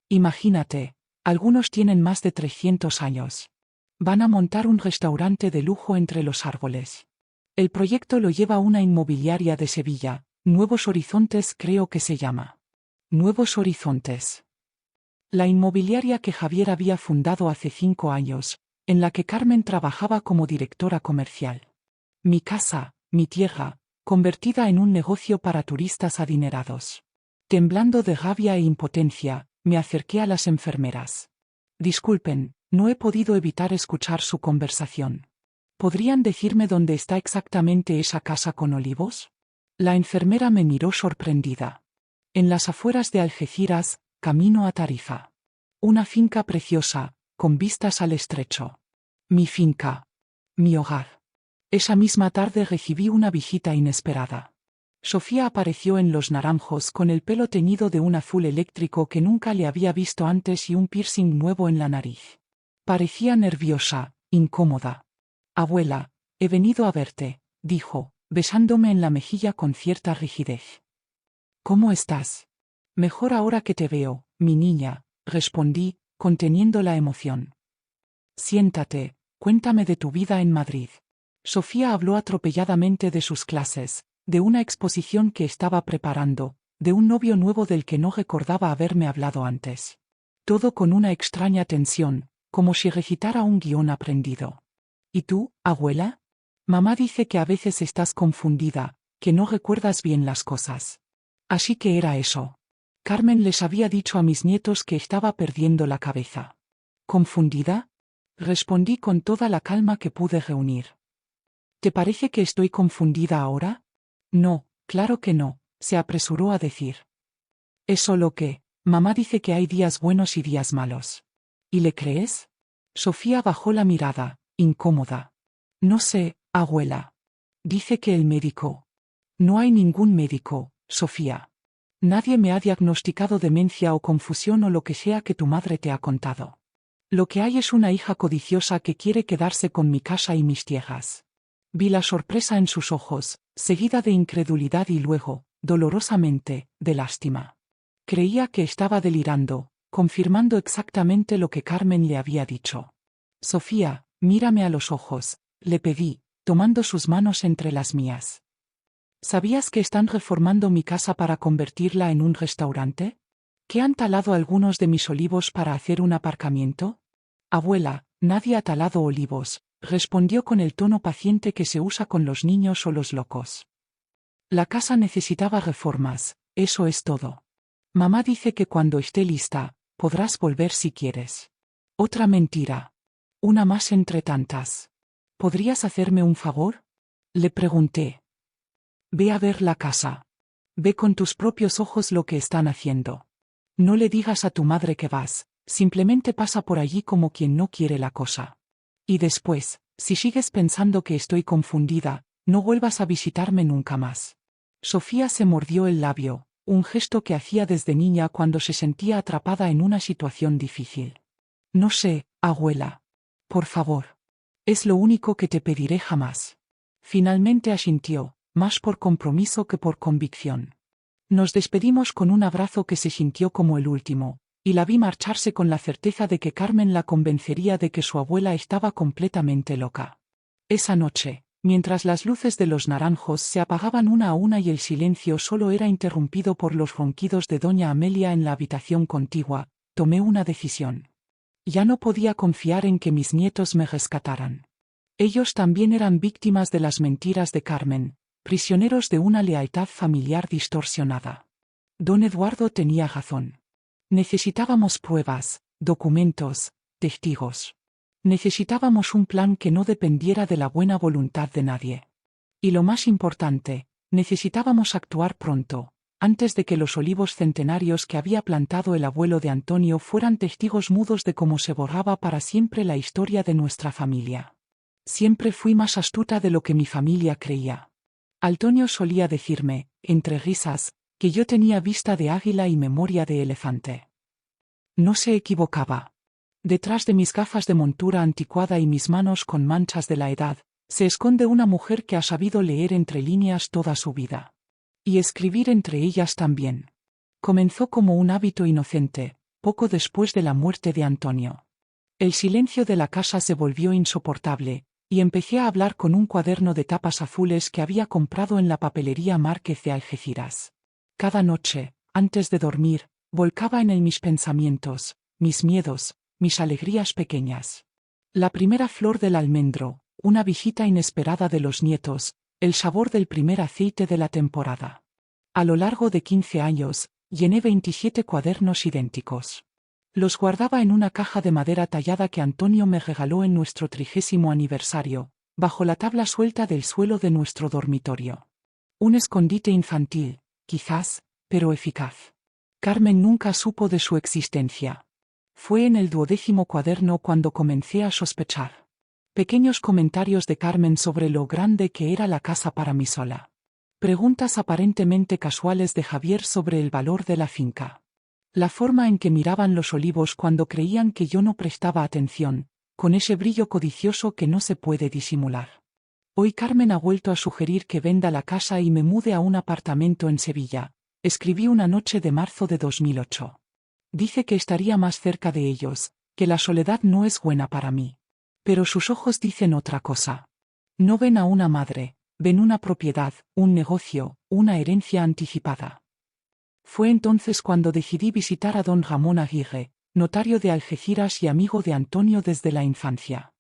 Imagínate, algunos tienen más de 300 años. Van a montar un restaurante de lujo entre los árboles. El proyecto lo lleva una inmobiliaria de Sevilla, Nuevos Horizontes creo que se llama. Nuevos Horizontes. La inmobiliaria que Javier había fundado hace 5 años, en la que Carmen trabajaba como directora comercial. Mi casa, mi tierra, convertida en un negocio para turistas adinerados. Temblando de rabia e impotencia, me acerqué a las enfermeras. Disculpen, no he podido evitar escuchar su conversación. ¿Podrían decirme dónde está exactamente esa casa con olivos? La enfermera me miró sorprendida. En las afueras de Algeciras, camino a Tarifa. Una finca preciosa, con vistas al estrecho. Mi finca. Mi hogar. Esa misma tarde recibí una visita inesperada. Sofía apareció en Los Naranjos con el pelo teñido de un azul eléctrico que nunca le había visto antes y un piercing nuevo en la nariz. Parecía nerviosa, incómoda. Abuela, he venido a verte, dijo, besándome en la mejilla con cierta rigidez. ¿Cómo estás? Mejor ahora que te veo, mi niña, respondí, conteniendo la emoción. Siéntate, cuéntame de tu vida en Madrid. Sofía habló atropelladamente de sus clases, de una exposición que estaba preparando, de un novio nuevo del que no recordaba haberme hablado antes. Todo con una extraña tensión, como si recitara un guión aprendido. ¿Y tú, abuela? Mamá dice que a veces estás confundida, que no recuerdas bien las cosas. Así que era eso. Carmen les había dicho a mis nietos que estaba perdiendo la cabeza. ¿Confundida? Respondí con toda la calma que pude reunir. ¿Te parece que estoy confundida ahora? No, claro que no, se apresuró a decir. Es solo que, mamá dice que hay días buenos y días malos. ¿Y le crees? Sofía bajó la mirada, incómoda. No sé, abuela. Dice que el médico. No hay ningún médico, Sofía. Nadie me ha diagnosticado demencia o confusión o lo que sea que tu madre te ha contado. Lo que hay es una hija codiciosa que quiere quedarse con mi casa y mis tierras. Vi la sorpresa en sus ojos, seguida de incredulidad y luego, dolorosamente, de lástima. Creía que estaba delirando, confirmando exactamente lo que Carmen le había dicho. Sofía, mírame a los ojos, le pedí, tomando sus manos entre las mías. ¿Sabías que están reformando mi casa para convertirla en un restaurante? ¿Que han talado algunos de mis olivos para hacer un aparcamiento? Abuela, nadie ha talado olivos, respondió con el tono paciente que se usa con los niños o los locos. La casa necesitaba reformas, eso es todo. Mamá dice que cuando esté lista, podrás volver si quieres. Otra mentira. Una más entre tantas. ¿Podrías hacerme un favor? Le pregunté. Ve a ver la casa. Ve con tus propios ojos lo que están haciendo. No le digas a tu madre que vas, simplemente pasa por allí como quien no quiere la cosa. Y después, si sigues pensando que estoy confundida, no vuelvas a visitarme nunca más. Sofía se mordió el labio, un gesto que hacía desde niña cuando se sentía atrapada en una situación difícil. No sé, abuela. Por favor. Es lo único que te pediré jamás. Finalmente asintió, más por compromiso que por convicción. Nos despedimos con un abrazo que se sintió como el último, y la vi marcharse con la certeza de que Carmen la convencería de que su abuela estaba completamente loca. Esa noche, mientras las luces de los naranjos se apagaban una a una y el silencio solo era interrumpido por los ronquidos de doña Amelia en la habitación contigua, tomé una decisión. Ya no podía confiar en que mis nietos me rescataran. Ellos también eran víctimas de las mentiras de Carmen, prisioneros de una lealtad familiar distorsionada. Don Eduardo tenía razón. Necesitábamos pruebas, documentos, testigos. Necesitábamos un plan que no dependiera de la buena voluntad de nadie. Y lo más importante, necesitábamos actuar pronto, antes de que los olivos centenarios que había plantado el abuelo de Antonio fueran testigos mudos de cómo se borraba para siempre la historia de nuestra familia. Siempre fui más astuta de lo que mi familia creía. Antonio solía decirme, entre risas, que yo tenía vista de águila y memoria de elefante. No se equivocaba. Detrás de mis gafas de montura anticuada y mis manos con manchas de la edad, se esconde una mujer que ha sabido leer entre líneas toda su vida. Y escribir entre ellas también. Comenzó como un hábito inocente, poco después de la muerte de Antonio. El silencio de la casa se volvió insoportable, y empecé a hablar con un cuaderno de tapas azules que había comprado en la papelería Márquez de Algeciras. Cada noche, antes de dormir, volcaba en él mis pensamientos, mis miedos, mis alegrías pequeñas. La primera flor del almendro, una visita inesperada de los nietos, el sabor del primer aceite de la temporada. A lo largo de 15 años, llené 27 cuadernos idénticos. Los guardaba en una caja de madera tallada que Antonio me regaló en nuestro 30º aniversario, bajo la tabla suelta del suelo de nuestro dormitorio. Un escondite infantil, quizás, pero eficaz. Carmen nunca supo de su existencia. Fue en el 12º cuaderno cuando comencé a sospechar. Pequeños comentarios de Carmen sobre lo grande que era la casa para mí sola. Preguntas aparentemente casuales de Javier sobre el valor de la finca. La forma en que miraban los olivos cuando creían que yo no prestaba atención, con ese brillo codicioso que no se puede disimular. Hoy Carmen ha vuelto a sugerir que venda la casa y me mude a un apartamento en Sevilla, escribí una noche de marzo de 2008. Dice que estaría más cerca de ellos, que la soledad no es buena para mí. Pero sus ojos dicen otra cosa. No ven a una madre, ven una propiedad, un negocio, una herencia anticipada. Fue entonces cuando decidí visitar a don Ramón Aguirre, notario de Algeciras y amigo de Antonio desde la infancia.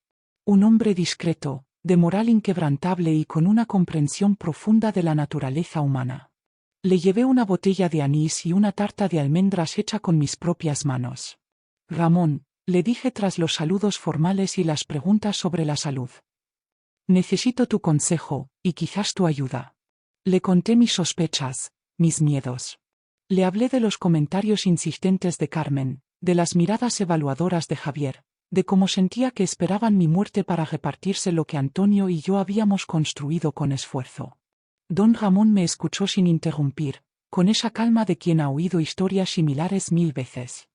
Un hombre discreto, de moral inquebrantable y con una comprensión profunda de la naturaleza humana. Le llevé una botella de anís y una tarta de almendras hecha con mis propias manos. Ramón, le dije tras los saludos formales y las preguntas sobre la salud. Necesito tu consejo, y quizás tu ayuda. Le conté mis sospechas, mis miedos. Le hablé de los comentarios insistentes de Carmen, de las miradas evaluadoras de Javier, de cómo sentía que esperaban mi muerte para repartirse lo que Antonio y yo habíamos construido con esfuerzo. Don Ramón me escuchó sin interrumpir, con esa calma de quien ha oído historias similares 1000 veces.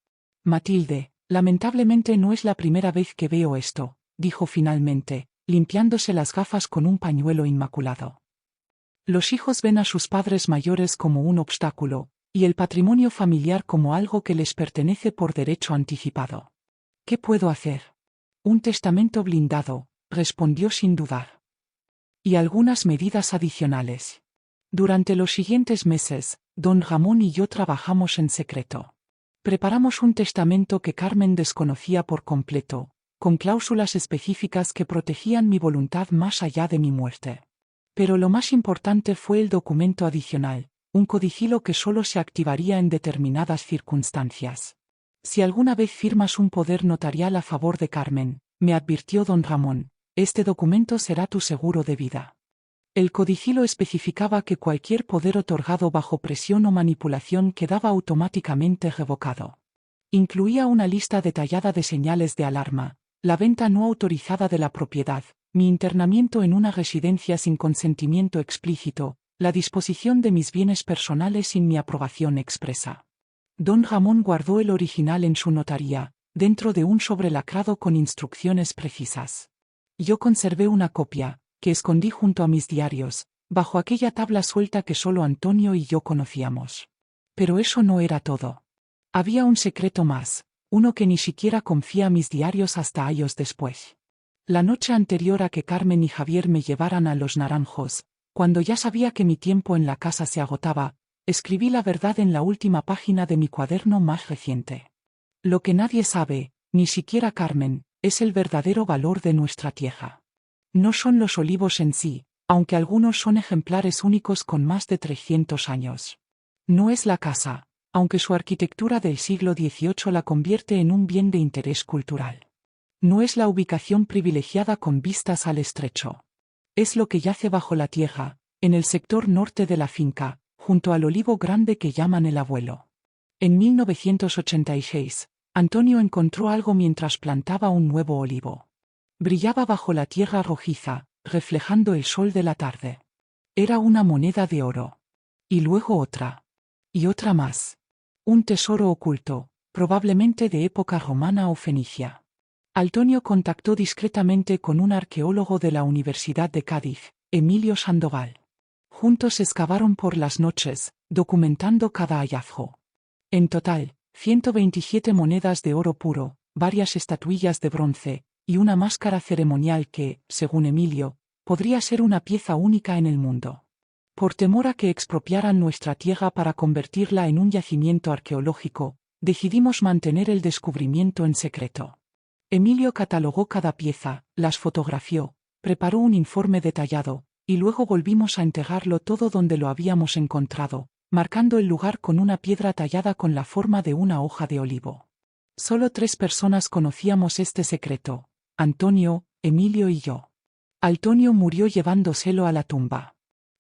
Matilde, lamentablemente no es la primera vez que veo esto, dijo finalmente, limpiándose las gafas con un pañuelo inmaculado. Los hijos ven a sus padres mayores como un obstáculo, y el patrimonio familiar como algo que les pertenece por derecho anticipado. ¿Qué puedo hacer? Un testamento blindado, respondió sin dudar. Y algunas medidas adicionales. Durante los siguientes meses, don Ramón y yo trabajamos en secreto. Preparamos un testamento que Carmen desconocía por completo, con cláusulas específicas que protegían mi voluntad más allá de mi muerte. Pero lo más importante fue el documento adicional, un codicilo que solo se activaría en determinadas circunstancias. Si alguna vez firmas un poder notarial a favor de Carmen, me advirtió don Ramón, este documento será tu seguro de vida. El codicilo especificaba que cualquier poder otorgado bajo presión o manipulación quedaba automáticamente revocado. Incluía una lista detallada de señales de alarma, la venta no autorizada de la propiedad, mi internamiento en una residencia sin consentimiento explícito, la disposición de mis bienes personales sin mi aprobación expresa. Don Ramón guardó el original en su notaría, dentro de un sobre lacrado con instrucciones precisas. Yo conservé una copia, que escondí junto a mis diarios, bajo aquella tabla suelta que solo Antonio y yo conocíamos. Pero eso no era todo. Había un secreto más, uno que ni siquiera confía a mis diarios hasta años después. La noche anterior a que Carmen y Javier me llevaran a Los Naranjos, cuando ya sabía que mi tiempo en la casa se agotaba, escribí la verdad en la última página de mi cuaderno más reciente. Lo que nadie sabe, ni siquiera Carmen, es el verdadero valor de nuestra tierra. No son los olivos en sí, aunque algunos son ejemplares únicos con más de 300 años. No es la casa, aunque su arquitectura del siglo XVIII la convierte en un bien de interés cultural. No es la ubicación privilegiada con vistas al estrecho. Es lo que yace bajo la tierra, en el sector norte de la finca, junto al olivo grande que llaman el abuelo. En 1986, Antonio encontró algo mientras plantaba un nuevo olivo. Brillaba bajo la tierra rojiza, reflejando el sol de la tarde. Era una moneda de oro. Y luego otra. Y otra más. Un tesoro oculto, probablemente de época romana o fenicia. Antonio contactó discretamente con un arqueólogo de la Universidad de Cádiz, Emilio Sandoval. Juntos excavaron por las noches, documentando cada hallazgo. En total, 127 monedas de oro puro, varias estatuillas de bronce, y una máscara ceremonial que, según Emilio, podría ser una pieza única en el mundo. Por temor a que expropiaran nuestra tierra para convertirla en un yacimiento arqueológico, decidimos mantener el descubrimiento en secreto. Emilio catalogó cada pieza, las fotografió, preparó un informe detallado, y luego volvimos a enterrarlo todo donde lo habíamos encontrado, marcando el lugar con una piedra tallada con la forma de una hoja de olivo. Solo 3 personas conocíamos este secreto: Antonio, Emilio y yo. Antonio murió llevándoselo a la tumba.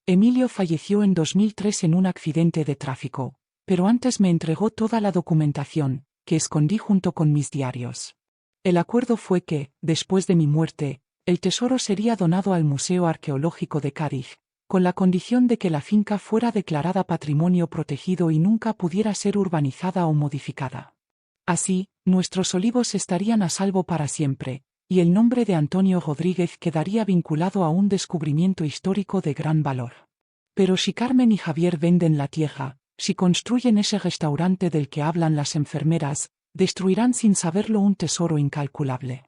Emilio falleció en 2003 en un accidente de tráfico, pero antes me entregó toda la documentación, que escondí junto con mis diarios. El acuerdo fue que, después de mi muerte, el tesoro sería donado al Museo Arqueológico de Cádiz, con la condición de que la finca fuera declarada patrimonio protegido y nunca pudiera ser urbanizada o modificada. Así, nuestros olivos estarían a salvo para siempre, y el nombre de Antonio Rodríguez quedaría vinculado a un descubrimiento histórico de gran valor. Pero si Carmen y Javier venden la tierra, si construyen ese restaurante del que hablan las enfermeras, destruirán sin saberlo un tesoro incalculable.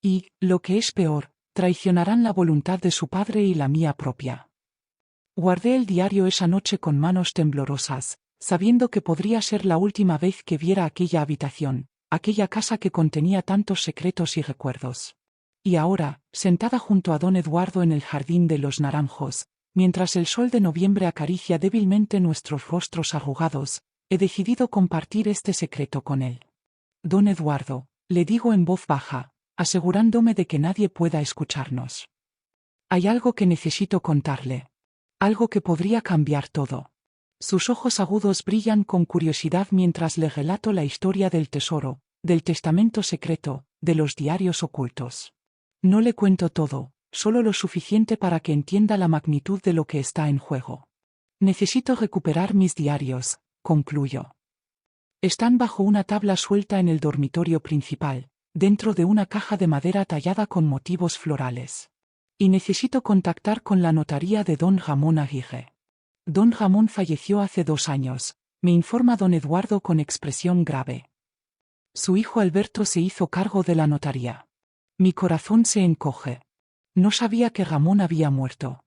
Y, lo que es peor, traicionarán la voluntad de su padre y la mía propia. Guardé el diario esa noche con manos temblorosas, sabiendo que podría ser la última vez que viera aquella habitación, aquella casa que contenía tantos secretos y recuerdos. Y ahora, sentada junto a don Eduardo en el jardín de Los Naranjos, mientras el sol de noviembre acaricia débilmente nuestros rostros arrugados, he decidido compartir este secreto con él. Don Eduardo, le digo en voz baja, asegurándome de que nadie pueda escucharnos. Hay algo que necesito contarle. Algo que podría cambiar todo. Sus ojos agudos brillan con curiosidad mientras le relato la historia del tesoro, del testamento secreto, de los diarios ocultos. No le cuento todo, solo lo suficiente para que entienda la magnitud de lo que está en juego. Necesito recuperar mis diarios, concluyo. Están bajo una tabla suelta en el dormitorio principal, dentro de una caja de madera tallada con motivos florales. Y necesito contactar con la notaría de don Ramón Aguirre. Don Ramón falleció hace 2 años, me informa don Eduardo con expresión grave. Su hijo Alberto se hizo cargo de la notaría. Mi corazón se encoge. No sabía que Ramón había muerto.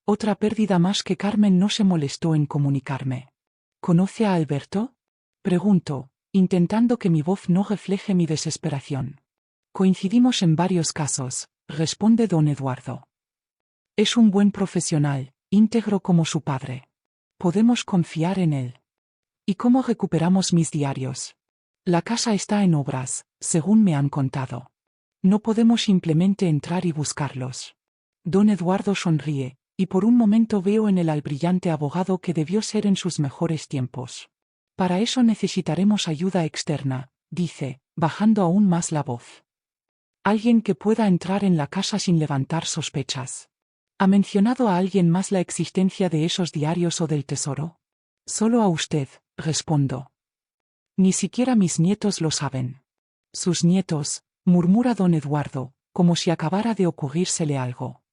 Otra pérdida más que Carmen no se molestó en comunicarme. ¿Conoce a Alberto? Pregunto, intentando que mi voz no refleje mi desesperación. Coincidimos en varios casos, responde don Eduardo. Es un buen profesional, íntegro como su padre. Podemos confiar en él. ¿Y cómo recuperamos mis diarios? La casa está en obras, según me han contado. No podemos simplemente entrar y buscarlos. Don Eduardo sonríe, y por un momento veo en él al brillante abogado que debió ser en sus mejores tiempos. Para eso necesitaremos ayuda externa, dice, bajando aún más la voz. Alguien que pueda entrar en la casa sin levantar sospechas. ¿Ha mencionado a alguien más la existencia de esos diarios o del tesoro? Solo a usted, respondo. Ni siquiera mis nietos lo saben. Sus nietos, murmura don Eduardo, como si acabara de ocurrírsele algo.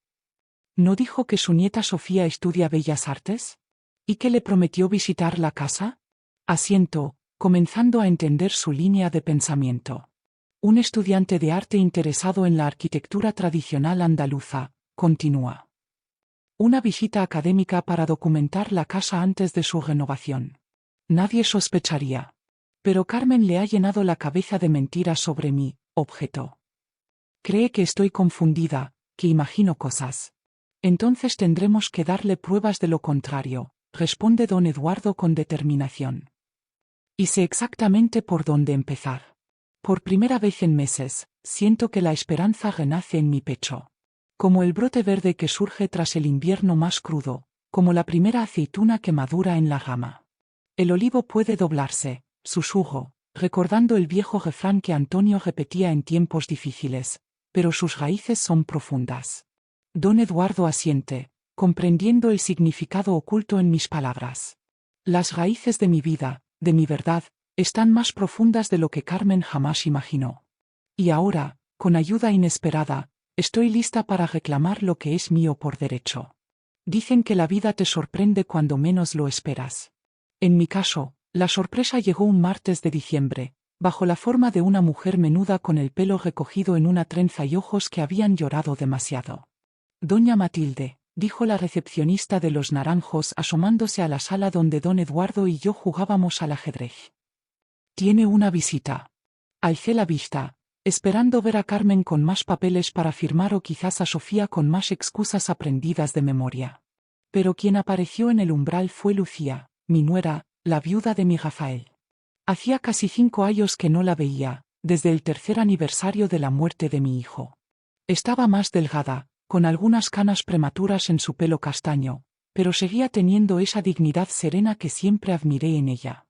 ¿No dijo que su nieta Sofía estudia Bellas Artes? ¿Y que le prometió visitar la casa? Asiento, comenzando a entender su línea de pensamiento. Un estudiante de arte interesado en la arquitectura tradicional andaluza, continúa. Una visita académica para documentar la casa antes de su renovación. Nadie sospecharía. Pero Carmen le ha llenado la cabeza de mentiras sobre mí, objetó. Cree que estoy confundida, que imagino cosas. Entonces tendremos que darle pruebas de lo contrario, responde don Eduardo con determinación. Y sé exactamente por dónde empezar. Por primera vez en meses, siento que la esperanza renace en mi pecho. Como el brote verde que surge tras el invierno más crudo, como la primera aceituna que madura en la rama. El olivo puede doblarse, susurro, recordando el viejo refrán que Antonio repetía en tiempos difíciles, pero sus raíces son profundas. Don Eduardo asiente, comprendiendo el significado oculto en mis palabras. Las raíces de mi vida, de mi verdad, están más profundas de lo que Carmen jamás imaginó. Y ahora, con ayuda inesperada, estoy lista para reclamar lo que es mío por derecho. Dicen que la vida te sorprende cuando menos lo esperas. En mi caso, la sorpresa llegó un martes de diciembre, bajo la forma de una mujer menuda con el pelo recogido en una trenza y ojos que habían llorado demasiado. Doña Matilde, dijo la recepcionista de Los Naranjos asomándose a la sala donde don Eduardo y yo jugábamos al ajedrez. Tiene una visita. Alcé la vista, esperando ver a Carmen con más papeles para firmar o quizás a Sofía con más excusas aprendidas de memoria. Pero quien apareció en el umbral fue Lucía, mi nuera, la viuda de mi Rafael. Hacía casi 5 años que no la veía, desde el 3er aniversario de la muerte de mi hijo. Estaba más delgada, con algunas canas prematuras en su pelo castaño, pero seguía teniendo esa dignidad serena que siempre admiré en ella.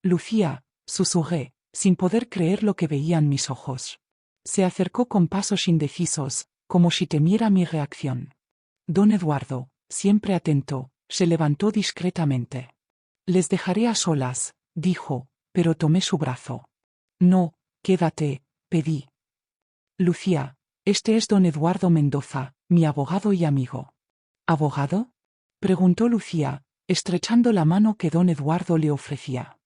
Lucía, susurré, sin poder creer lo que veían mis ojos. Se acercó con pasos indecisos, como si temiera mi reacción. Don Eduardo, siempre atento, se levantó discretamente. Les dejaré a solas, dijo, pero tomé su brazo. No, quédate, pedí. Lucía, este es don Eduardo Mendoza, mi abogado y amigo. ¿Abogado? Preguntó Lucía, estrechando la mano que don Eduardo le ofrecía.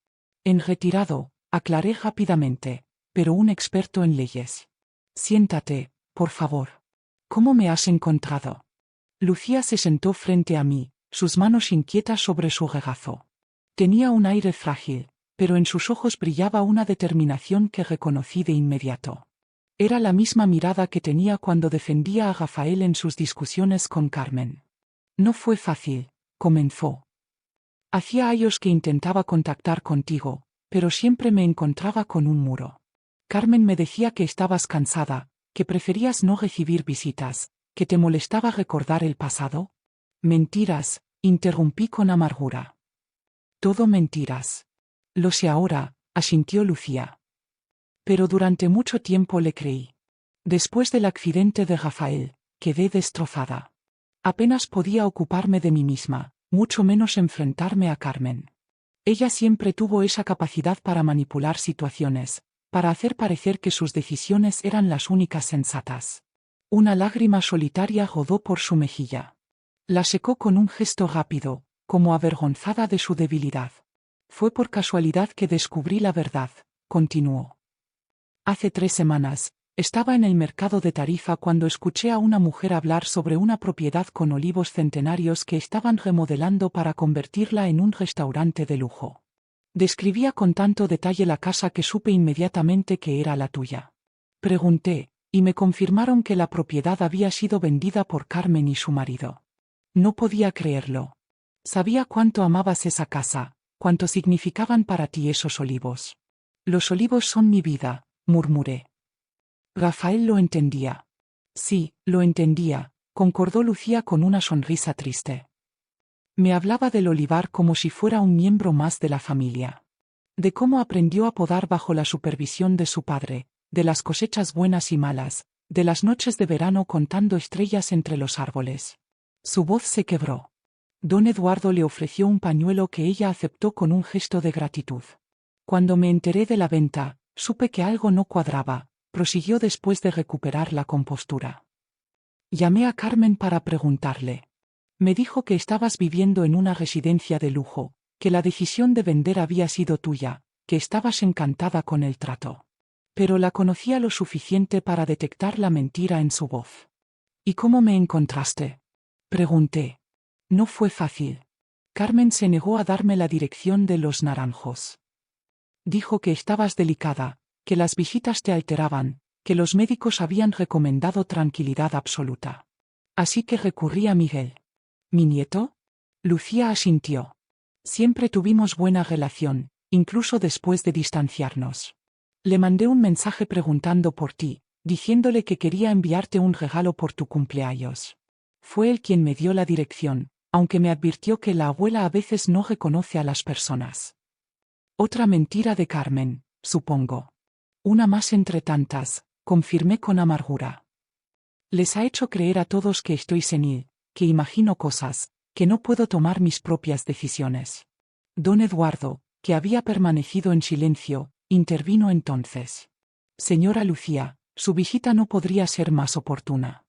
En retirado, aclaré rápidamente, pero un experto en leyes. Siéntate, por favor. ¿Cómo me has encontrado? Lucía se sentó frente a mí, sus manos inquietas sobre su regazo. Tenía un aire frágil, pero en sus ojos brillaba una determinación que reconocí de inmediato. Era la misma mirada que tenía cuando defendía a Rafael en sus discusiones con Carmen. No fue fácil, comenzó. Hacía años que intentaba contactar contigo, pero siempre me encontraba con un muro. Carmen me decía que estabas cansada, que preferías no recibir visitas, que te molestaba recordar el pasado. Mentiras, interrumpí con amargura. Todo mentiras. Lo sé ahora, asintió Lucía. Pero durante mucho tiempo le creí. Después del accidente de Rafael, quedé destrozada. Apenas podía ocuparme de mí misma, mucho menos enfrentarme a Carmen. Ella siempre tuvo esa capacidad para manipular situaciones, para hacer parecer que sus decisiones eran las únicas sensatas. Una lágrima solitaria rodó por su mejilla. La secó con un gesto rápido, como avergonzada de su debilidad. Fue por casualidad que descubrí la verdad, continuó. Hace 3 semanas, estaba en el mercado de Tarifa cuando escuché a una mujer hablar sobre una propiedad con olivos centenarios que estaban remodelando para convertirla en un restaurante de lujo. Describía con tanto detalle la casa que supe inmediatamente que era la tuya. Pregunté, y me confirmaron que la propiedad había sido vendida por Carmen y su marido. No podía creerlo. Sabía cuánto amabas esa casa, cuánto significaban para ti esos olivos. Los olivos son mi vida, murmuré. Rafael lo entendía. Sí, lo entendía, concordó Lucía con una sonrisa triste. Me hablaba del olivar como si fuera un miembro más de la familia. De cómo aprendió a podar bajo la supervisión de su padre, de las cosechas buenas y malas, de las noches de verano contando estrellas entre los árboles. Su voz se quebró. Don Eduardo le ofreció un pañuelo que ella aceptó con un gesto de gratitud. Cuando me enteré de la venta, supe que algo no cuadraba, prosiguió después de recuperar la compostura. Llamé a Carmen para preguntarle. Me dijo que estabas viviendo en una residencia de lujo, que la decisión de vender había sido tuya, que estabas encantada con el trato. Pero la conocía lo suficiente para detectar la mentira en su voz. ¿Y cómo me encontraste? Pregunté. No fue fácil. Carmen se negó a darme la dirección de Los Naranjos. Dijo que estabas delicada, que las visitas te alteraban, que los médicos habían recomendado tranquilidad absoluta. Así que recurrí a Miguel. ¿Mi nieto? Lucía asintió. Siempre tuvimos buena relación, incluso después de distanciarnos. Le mandé un mensaje preguntando por ti, diciéndole que quería enviarte un regalo por tu cumpleaños. Fue él quien me dio la dirección, aunque me advirtió que la abuela a veces no reconoce a las personas. Otra mentira de Carmen, supongo. Una más entre tantas, confirmé con amargura. Les ha hecho creer a todos que estoy senil, que imagino cosas, que no puedo tomar mis propias decisiones. Don Eduardo, que había permanecido en silencio, intervino entonces. Señora Lucía, su visita no podría ser más oportuna.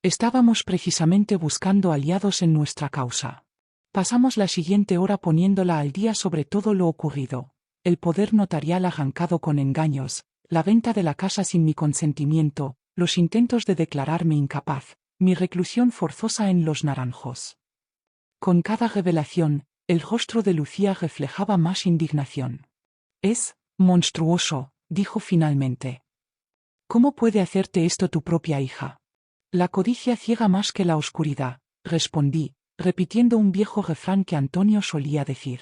Estábamos precisamente buscando aliados en nuestra causa. Pasamos la siguiente hora poniéndola al día sobre todo lo ocurrido, el poder notarial arrancado con engaños, la venta de la casa sin mi consentimiento, los intentos de declararme incapaz, mi reclusión forzosa en Los Naranjos. Con cada revelación, el rostro de Lucía reflejaba más indignación. Es monstruoso, dijo finalmente. ¿Cómo puede hacerte esto tu propia hija? La codicia ciega más que la oscuridad, respondí, repitiendo un viejo refrán que Antonio solía decir.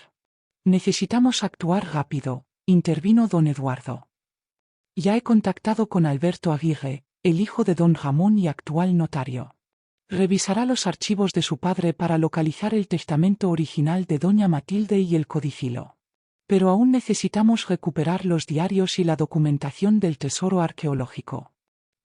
Necesitamos actuar rápido, intervino don Eduardo. Ya he contactado con Alberto Aguirre, el hijo de don Ramón y actual notario. Revisará los archivos de su padre para localizar el testamento original de doña Matilde y el codicilo. Pero aún necesitamos recuperar los diarios y la documentación del tesoro arqueológico.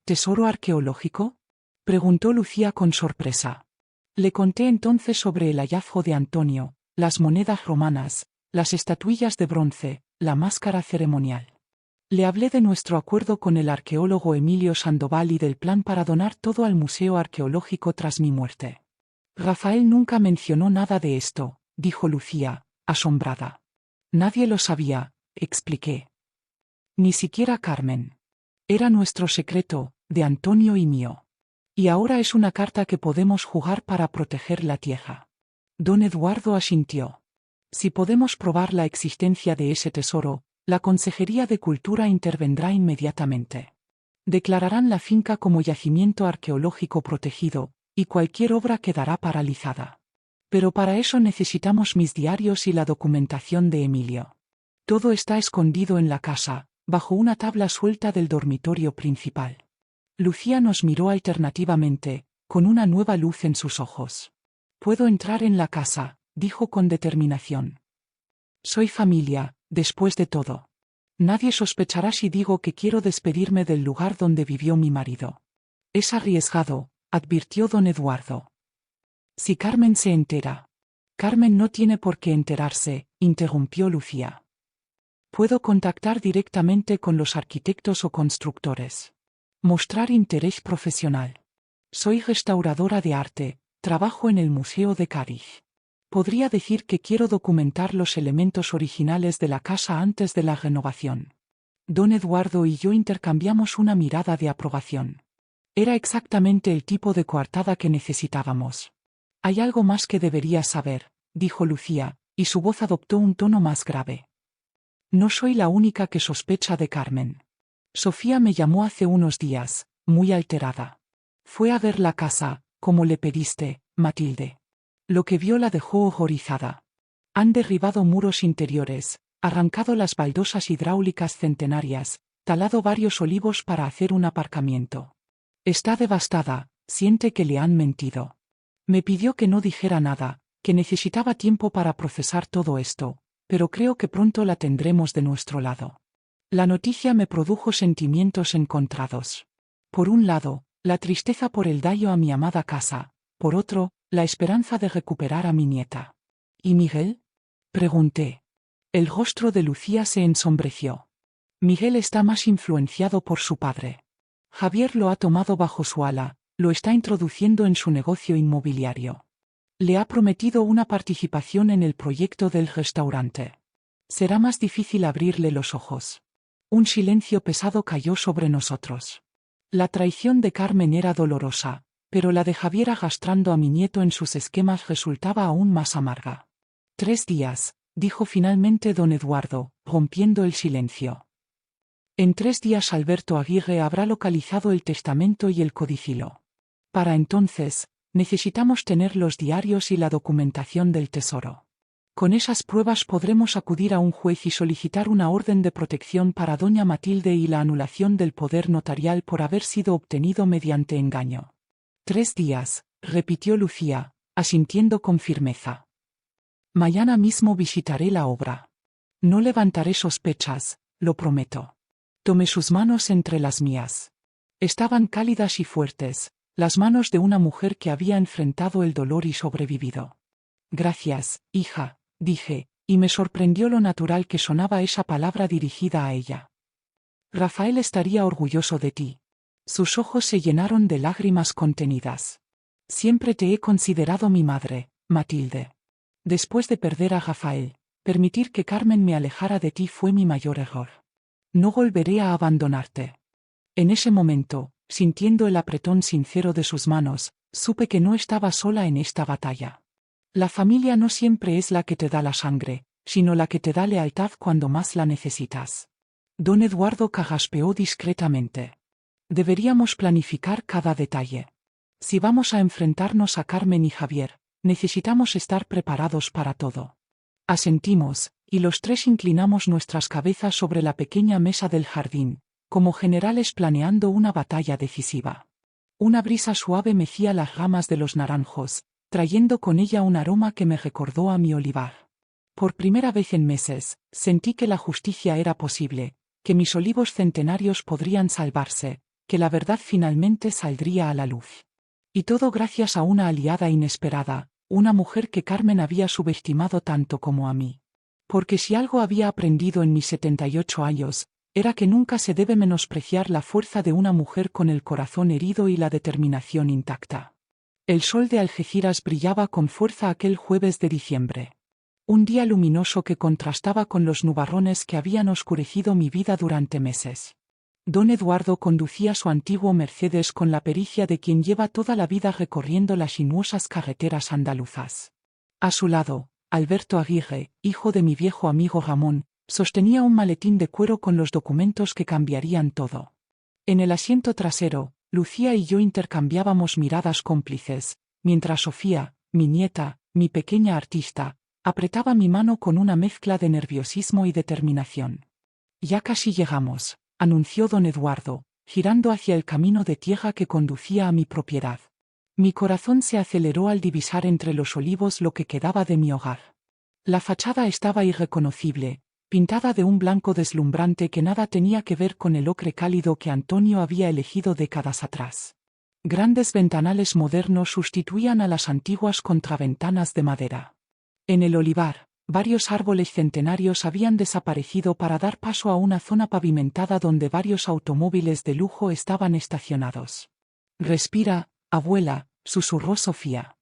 ¿Tesoro arqueológico? Preguntó Lucía con sorpresa. Le conté entonces sobre el hallazgo de Antonio, las monedas romanas, las estatuillas de bronce, la máscara ceremonial. Le hablé de nuestro acuerdo con el arqueólogo Emilio Sandoval y del plan para donar todo al Museo Arqueológico tras mi muerte. Rafael nunca mencionó nada de esto, dijo Lucía, asombrada. Nadie lo sabía, expliqué. Ni siquiera Carmen. Era nuestro secreto, de Antonio y mío. Y ahora es una carta que podemos jugar para proteger la tierra. Don Eduardo asintió. Si podemos probar la existencia de ese tesoro, la Consejería de Cultura intervendrá inmediatamente. Declararán la finca como yacimiento arqueológico protegido, y cualquier obra quedará paralizada. Pero para eso necesitamos mis diarios y la documentación de Emilio. Todo está escondido en la casa, bajo una tabla suelta del dormitorio principal. Lucía nos miró alternativamente, con una nueva luz en sus ojos. Puedo entrar en la casa, dijo con determinación. Soy familia, después de todo. Nadie sospechará si digo que quiero despedirme del lugar donde vivió mi marido. Es arriesgado, advirtió don Eduardo. Si Carmen se entera. Carmen no tiene por qué enterarse, interrumpió Lucía. Puedo contactar directamente con los arquitectos o constructores. Mostrar interés profesional. Soy restauradora de arte, trabajo en el Museo de Cádiz. Podría decir que quiero documentar los elementos originales de la casa antes de la renovación. Don Eduardo y yo intercambiamos una mirada de aprobación. Era exactamente el tipo de coartada que necesitábamos. Hay algo más que deberías saber, dijo Lucía, y su voz adoptó un tono más grave. No soy la única que sospecha de Carmen. Sofía me llamó hace unos días, muy alterada. Fue a ver la casa, como le pediste, Matilde. Lo que vio la dejó horrorizada. Han derribado muros interiores, arrancado las baldosas hidráulicas centenarias, talado varios olivos para hacer un aparcamiento. Está devastada, siente que le han mentido. Me pidió que no dijera nada, que necesitaba tiempo para procesar todo esto, pero creo que pronto la tendremos de nuestro lado. La noticia me produjo sentimientos encontrados. Por un lado, la tristeza por el daño a mi amada casa, por otro, la esperanza de recuperar a mi nieta. ¿Y Miguel? Pregunté. El rostro de Lucía se ensombreció. Miguel está más influenciado por su padre. Javier lo ha tomado bajo su ala, lo está introduciendo en su negocio inmobiliario. Le ha prometido una participación en el proyecto del restaurante. Será más difícil abrirle los ojos. Un silencio pesado cayó sobre nosotros. La traición de Carmen era dolorosa, pero la de Javier arrastrando a mi nieto en sus esquemas resultaba aún más amarga. 3 días, dijo finalmente don Eduardo, rompiendo el silencio. En 3 días Alberto Aguirre habrá localizado el testamento y el codicilo. Para entonces, necesitamos tener los diarios y la documentación del tesoro. Con esas pruebas podremos acudir a un juez y solicitar una orden de protección para doña Matilde y la anulación del poder notarial por haber sido obtenido mediante engaño. 3 días, repitió Lucía, asintiendo con firmeza. Mañana mismo visitaré la obra. No levantaré sospechas, lo prometo. Tomé sus manos entre las mías. Estaban cálidas y fuertes, las manos de una mujer que había enfrentado el dolor y sobrevivido. Gracias, hija, dije, y me sorprendió lo natural que sonaba esa palabra dirigida a ella. Rafael estaría orgulloso de ti. Sus ojos se llenaron de lágrimas contenidas. Siempre te he considerado mi madre, Matilde. Después de perder a Rafael, permitir que Carmen me alejara de ti fue mi mayor error. No volveré a abandonarte. En ese momento, sintiendo el apretón sincero de sus manos, supe que no estaba sola en esta batalla. La familia no siempre es la que te da la sangre, sino la que te da lealtad cuando más la necesitas. Don Eduardo carraspeó discretamente. Deberíamos planificar cada detalle. Si vamos a enfrentarnos a Carmen y Javier, necesitamos estar preparados para todo. Asentimos, y los 3 inclinamos nuestras cabezas sobre la pequeña mesa del jardín, como generales planeando una batalla decisiva. Una brisa suave mecía las ramas de los naranjos, trayendo con ella un aroma que me recordó a mi olivar. Por primera vez en meses, sentí que la justicia era posible, que mis olivos centenarios podrían salvarse, que la verdad finalmente saldría a la luz. Y todo gracias a una aliada inesperada, una mujer que Carmen había subestimado tanto como a mí. Porque si algo había aprendido en mis 78 años, era que nunca se debe menospreciar la fuerza de una mujer con el corazón herido y la determinación intacta. El sol de Algeciras brillaba con fuerza aquel jueves de diciembre. Un día luminoso que contrastaba con los nubarrones que habían oscurecido mi vida durante meses. Don Eduardo conducía su antiguo Mercedes con la pericia de quien lleva toda la vida recorriendo las sinuosas carreteras andaluzas. A su lado, Alberto Aguirre, hijo de mi viejo amigo Ramón, sostenía un maletín de cuero con los documentos que cambiarían todo. En el asiento trasero, Lucía y yo intercambiábamos miradas cómplices, mientras Sofía, mi nieta, mi pequeña artista, apretaba mi mano con una mezcla de nerviosismo y determinación. Ya casi llegamos, anunció don Eduardo, girando hacia el camino de tierra que conducía a mi propiedad. Mi corazón se aceleró al divisar entre los olivos lo que quedaba de mi hogar. La fachada estaba irreconocible, pintada de un blanco deslumbrante que nada tenía que ver con el ocre cálido que Antonio había elegido décadas atrás. Grandes ventanales modernos sustituían a las antiguas contraventanas de madera. En el olivar, varios árboles centenarios habían desaparecido para dar paso a una zona pavimentada donde varios automóviles de lujo estaban estacionados. «Respira, abuela», susurró Sofía.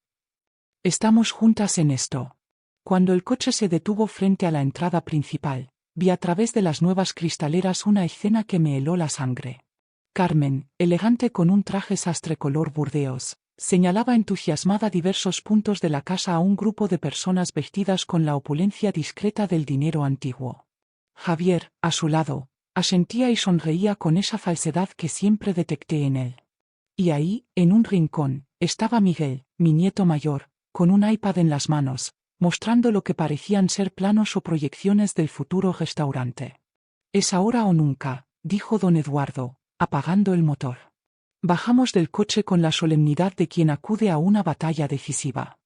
«Estamos juntas en esto». Cuando el coche se detuvo frente a la entrada principal, vi a través de las nuevas cristaleras una escena que me heló la sangre. Carmen, elegante con un traje sastre color burdeos, señalaba entusiasmada diversos puntos de la casa a un grupo de personas vestidas con la opulencia discreta del dinero antiguo. Javier, a su lado, asentía y sonreía con esa falsedad que siempre detecté en él. Y ahí, en un rincón, estaba Miguel, mi nieto mayor, con un iPad en las manos, mostrando lo que parecían ser planos o proyecciones del futuro restaurante. «Es ahora o nunca», dijo don Eduardo, apagando el motor. Bajamos del coche con la solemnidad de quien acude a una batalla decisiva.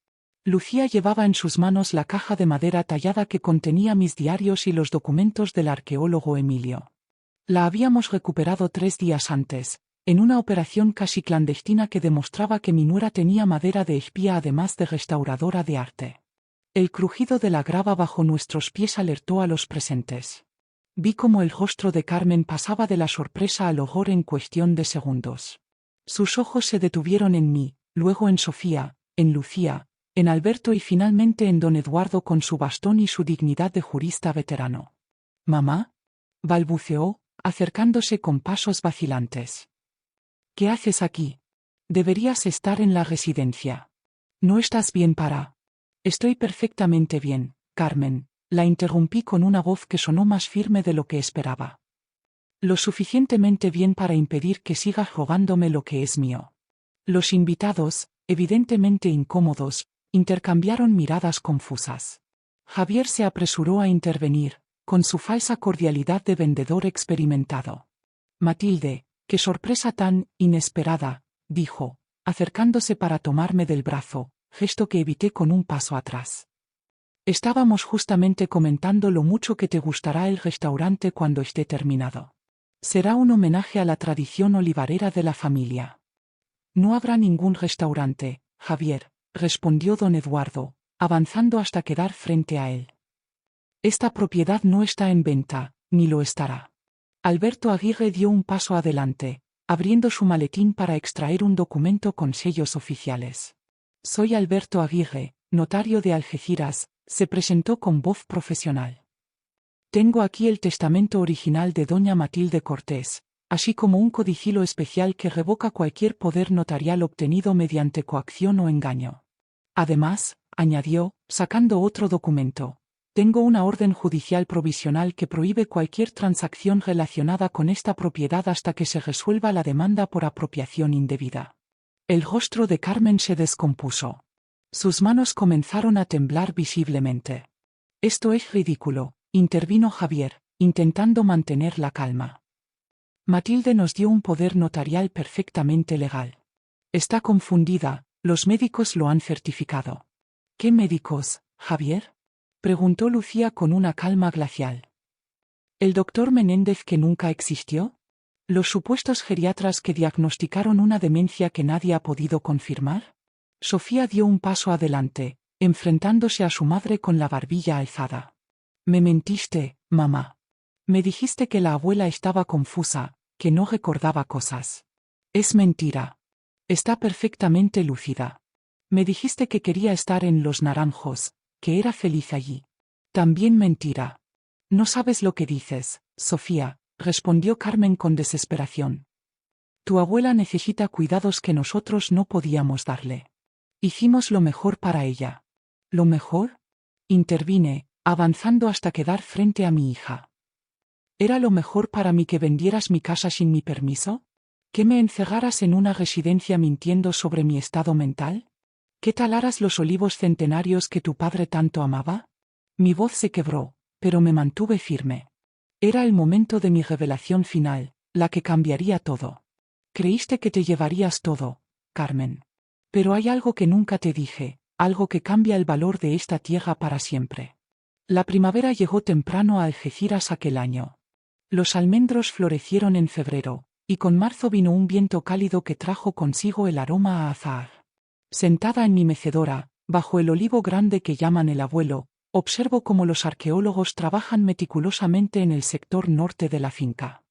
Lucía llevaba en sus manos la caja de madera tallada que contenía mis diarios y los documentos del arqueólogo Emilio. La habíamos recuperado 3 días antes, en una operación casi clandestina que demostraba que mi nuera tenía madera de espía además de restauradora de arte. El crujido de la grava bajo nuestros pies alertó a los presentes. Vi cómo el rostro de Carmen pasaba de la sorpresa al horror en cuestión de segundos. Sus ojos se detuvieron en mí, luego en Sofía, en Lucía, en Alberto y finalmente en don Eduardo con su bastón y su dignidad de jurista veterano. «¿Mamá?», balbuceó, acercándose con pasos vacilantes. «¿Qué haces aquí? Deberías estar en la residencia. ¿No estás bien para...?» «Estoy perfectamente bien, Carmen», la interrumpí con una voz que sonó más firme de lo que esperaba. «Lo suficientemente bien para impedir que sigas rogándome lo que es mío». Los invitados, evidentemente incómodos, intercambiaron miradas confusas. Javier se apresuró a intervenir, con su falsa cordialidad de vendedor experimentado. «Matilde, qué sorpresa tan inesperada», dijo, acercándose para tomarme del brazo, gesto que evité con un paso atrás. «Estábamos justamente comentando lo mucho que te gustará el restaurante cuando esté terminado. Será un homenaje a la tradición olivarera de la familia». «No habrá ningún restaurante, Javier», respondió don Eduardo, avanzando hasta quedar frente a él. «Esta propiedad no está en venta, ni lo estará». Alberto Aguirre dio un paso adelante, abriendo su maletín para extraer un documento con sellos oficiales. «Soy Alberto Aguirre, notario de Algeciras», se presentó con voz profesional. «Tengo aquí el testamento original de doña Matilde Cortés, así como un codicilo especial que revoca cualquier poder notarial obtenido mediante coacción o engaño. Además», añadió, sacando otro documento, «tengo una orden judicial provisional que prohíbe cualquier transacción relacionada con esta propiedad hasta que se resuelva la demanda por apropiación indebida». El rostro de Carmen se descompuso. Sus manos comenzaron a temblar visiblemente. «Esto es ridículo», intervino Javier, intentando mantener la calma. «Matilde nos dio un poder notarial perfectamente legal. Está confundida, los médicos lo han certificado». «¿Qué médicos, Javier?», preguntó Lucía con una calma glacial. «¿El doctor Menéndez que nunca existió? ¿Los supuestos geriatras que diagnosticaron una demencia que nadie ha podido confirmar?». Sofía dio un paso adelante, enfrentándose a su madre con la barbilla alzada. «Me mentiste, mamá. Me dijiste que la abuela estaba confusa, que no recordaba cosas. Es mentira. Está perfectamente lúcida. Me dijiste que quería estar en Los Naranjos, que era feliz allí. También mentira. No sabes lo que dices, Sofía», respondió Carmen con desesperación. «Tu abuela necesita cuidados que nosotros no podíamos darle. Hicimos lo mejor para ella». «¿Lo mejor?», intervine, avanzando hasta quedar frente a mi hija. «¿Era lo mejor para mí que vendieras mi casa sin mi permiso? ¿Que me encerraras en una residencia mintiendo sobre mi estado mental? ¿Que talaras los olivos centenarios que tu padre tanto amaba?». Mi voz se quebró, pero me mantuve firme. Era el momento de mi revelación final, la que cambiaría todo. «Creíste que te llevarías todo, Carmen. Pero hay algo que nunca te dije, algo que cambia el valor de esta tierra para siempre». La primavera llegó temprano a Algeciras aquel año. Los almendros florecieron en febrero, y con marzo vino un viento cálido que trajo consigo el aroma a azahar. Sentada en mi mecedora, bajo el olivo grande que llaman el abuelo, observo cómo los arqueólogos trabajan meticulosamente en el sector norte de la finca.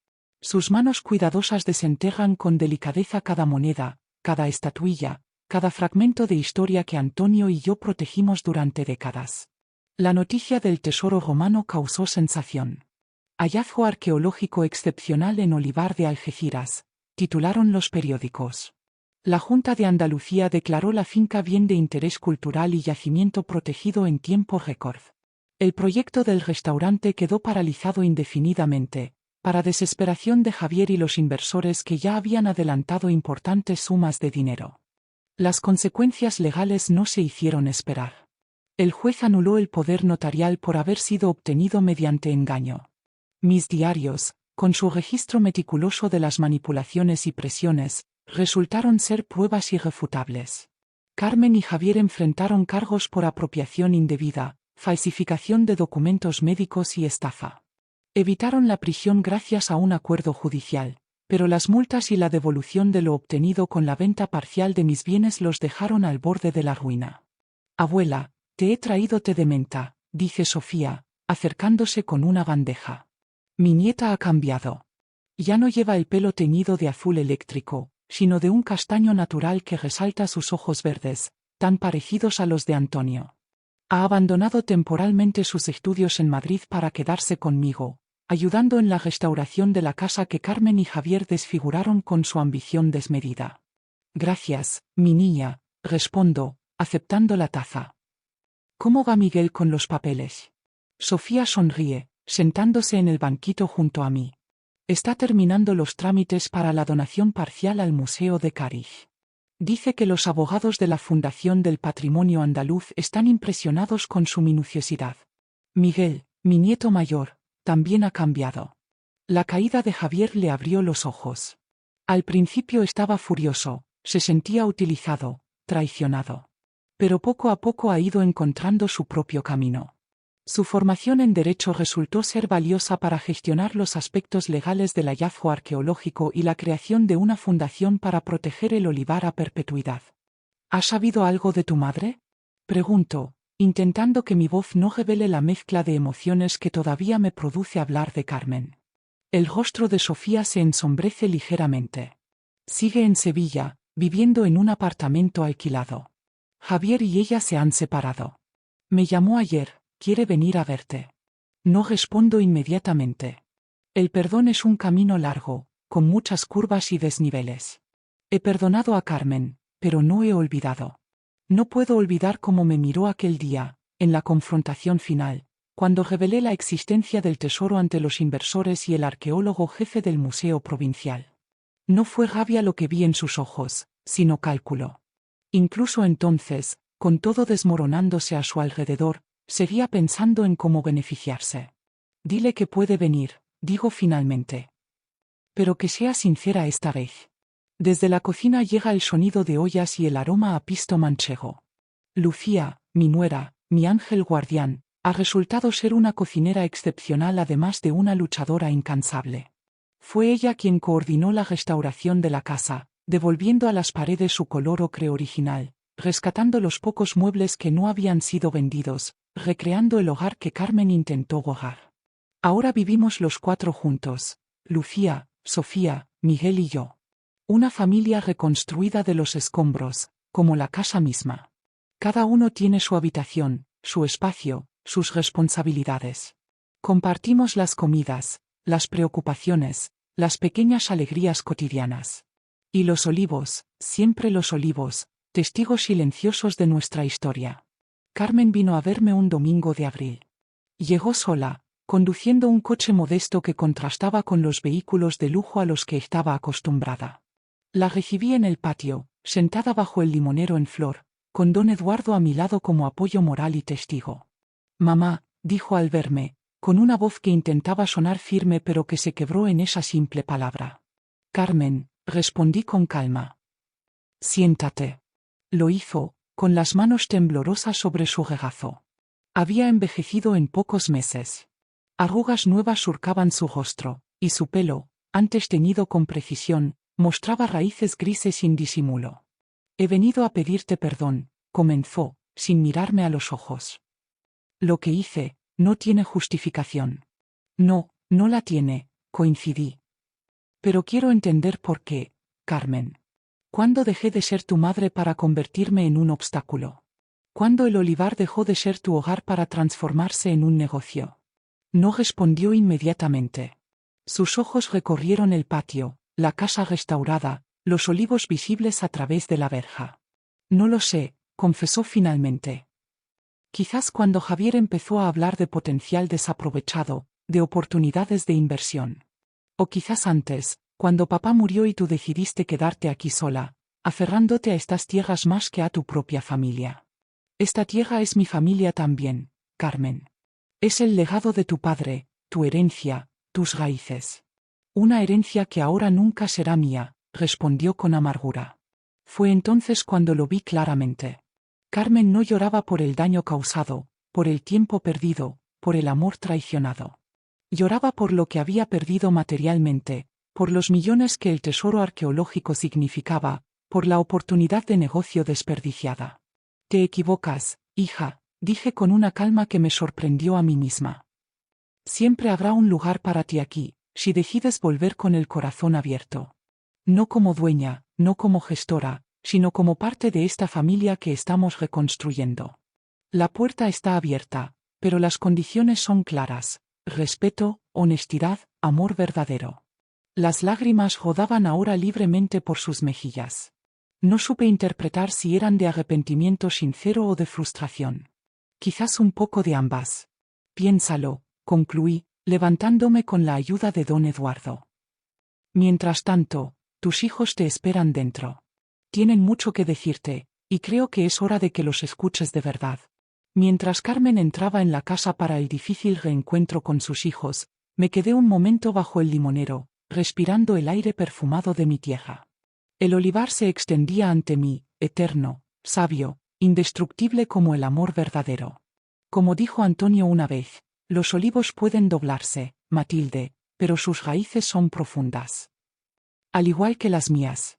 Sus manos cuidadosas desenterran con delicadeza cada moneda, cada estatuilla, cada fragmento de historia que Antonio y yo protegimos durante décadas. La noticia del tesoro romano causó sensación. Hallazgo arqueológico excepcional en Olivar de Algeciras, titularon los periódicos. La Junta de Andalucía declaró la finca bien de interés cultural y yacimiento protegido en tiempo récord. El proyecto del restaurante quedó paralizado indefinidamente, para desesperación de Javier y los inversores que ya habían adelantado importantes sumas de dinero. Las consecuencias legales no se hicieron esperar. El juez anuló el poder notarial por haber sido obtenido mediante engaño. Mis diarios, con su registro meticuloso de las manipulaciones y presiones, resultaron ser pruebas irrefutables. Carmen y Javier enfrentaron cargos por apropiación indebida, falsificación de documentos médicos y estafa. Evitaron la prisión gracias a un acuerdo judicial, pero las multas y la devolución de lo obtenido con la venta parcial de mis bienes los dejaron al borde de la ruina. Abuela, te he traído té de menta, dice Sofía, acercándose con una bandeja. Mi nieta ha cambiado. Ya no lleva el pelo teñido de azul eléctrico, sino de un castaño natural que resalta sus ojos verdes, tan parecidos a los de Antonio. Ha abandonado temporalmente sus estudios en Madrid para quedarse conmigo, ayudando en la restauración de la casa que Carmen y Javier desfiguraron con su ambición desmedida. Gracias, mi niña, respondo, aceptando la taza. ¿Cómo va Miguel con los papeles? Sofía sonríe, sentándose en el banquito junto a mí. Está terminando los trámites para la donación parcial al Museo de Cádiz. Dice que los abogados de la Fundación del Patrimonio Andaluz están impresionados con su minuciosidad. Miguel, mi nieto mayor, también ha cambiado. La caída de Javier le abrió los ojos. Al principio estaba furioso, se sentía utilizado, traicionado. Pero poco a poco ha ido encontrando su propio camino. Su formación en Derecho resultó ser valiosa para gestionar los aspectos legales del hallazgo arqueológico y la creación de una fundación para proteger el olivar a perpetuidad. ¿Has sabido algo de tu madre? Pregunto, intentando que mi voz no revele la mezcla de emociones que todavía me produce hablar de Carmen. El rostro de Sofía se ensombrece ligeramente. Sigue en Sevilla, viviendo en un apartamento alquilado. Javier y ella se han separado. Me llamó ayer. Quiere venir a verte. No respondo inmediatamente. El perdón es un camino largo, con muchas curvas y desniveles. He perdonado a Carmen, pero no he olvidado. No puedo olvidar cómo me miró aquel día, en la confrontación final, cuando revelé la existencia del tesoro ante los inversores y el arqueólogo jefe del Museo Provincial. No fue rabia lo que vi en sus ojos, sino cálculo. Incluso entonces, con todo desmoronándose a su alrededor, seguía pensando en cómo beneficiarse. Dile que puede venir, digo finalmente. Pero que sea sincera esta vez. Desde la cocina llega el sonido de ollas y el aroma a pisto manchego. Lucía, mi nuera, mi ángel guardián, ha resultado ser una cocinera excepcional además de una luchadora incansable. Fue ella quien coordinó la restauración de la casa, devolviendo a las paredes su color ocre original, rescatando los pocos muebles que no habían sido vendidos, recreando el hogar que Carmen intentó hogar. Ahora vivimos los cuatro juntos, Lucía, Sofía, Miguel y yo. Una familia reconstruida de los escombros, como la casa misma. Cada uno tiene su habitación, su espacio, sus responsabilidades. Compartimos las comidas, las preocupaciones, las pequeñas alegrías cotidianas. Y los olivos, siempre los olivos, testigos silenciosos de nuestra historia. Carmen vino a verme un domingo de abril. Llegó sola, conduciendo un coche modesto que contrastaba con los vehículos de lujo a los que estaba acostumbrada. La recibí en el patio, sentada bajo el limonero en flor, con don Eduardo a mi lado como apoyo moral y testigo. Mamá, dijo al verme, con una voz que intentaba sonar firme pero que se quebró en esa simple palabra. Carmen, respondí con calma. Siéntate. Lo hizo, con las manos temblorosas sobre su regazo. Había envejecido en pocos meses. Arrugas nuevas surcaban su rostro, y su pelo, antes teñido con precisión, mostraba raíces grises sin disimulo. He venido a pedirte perdón, comenzó, sin mirarme a los ojos. Lo que hice, no tiene justificación. No, no la tiene, coincidí. Pero quiero entender por qué, Carmen. ¿Cuándo dejé de ser tu madre para convertirme en un obstáculo? ¿Cuándo el olivar dejó de ser tu hogar para transformarse en un negocio? No respondió inmediatamente. Sus ojos recorrieron el patio, la casa restaurada, los olivos visibles a través de la verja. No lo sé, confesó finalmente. Quizás cuando Javier empezó a hablar de potencial desaprovechado, de oportunidades de inversión. O quizás antes, cuando papá murió y tú decidiste quedarte aquí sola, aferrándote a estas tierras más que a tu propia familia. Esta tierra es mi familia también, Carmen. Es el legado de tu padre, tu herencia, tus raíces. Una herencia que ahora nunca será mía, respondió con amargura. Fue entonces cuando lo vi claramente. Carmen no lloraba por el daño causado, por el tiempo perdido, por el amor traicionado. Lloraba por lo que había perdido materialmente, por los millones que el tesoro arqueológico significaba, por la oportunidad de negocio desperdiciada. Te equivocas, hija, dije con una calma que me sorprendió a mí misma. Siempre habrá un lugar para ti aquí, si decides volver con el corazón abierto. No como dueña, no como gestora, sino como parte de esta familia que estamos reconstruyendo. La puerta está abierta, pero las condiciones son claras: respeto, honestidad, amor verdadero. Las lágrimas rodaban ahora libremente por sus mejillas. No supe interpretar si eran de arrepentimiento sincero o de frustración. Quizás un poco de ambas. Piénsalo, concluí, levantándome con la ayuda de don Eduardo. Mientras tanto, tus hijos te esperan dentro. Tienen mucho que decirte, y creo que es hora de que los escuches de verdad. Mientras Carmen entraba en la casa para el difícil reencuentro con sus hijos, me quedé un momento bajo el limonero, respirando el aire perfumado de mi tierra. El olivar se extendía ante mí, eterno, sabio, indestructible como el amor verdadero. Como dijo Antonio una vez, los olivos pueden doblarse, Matilde, pero sus raíces son profundas. Al igual que las mías.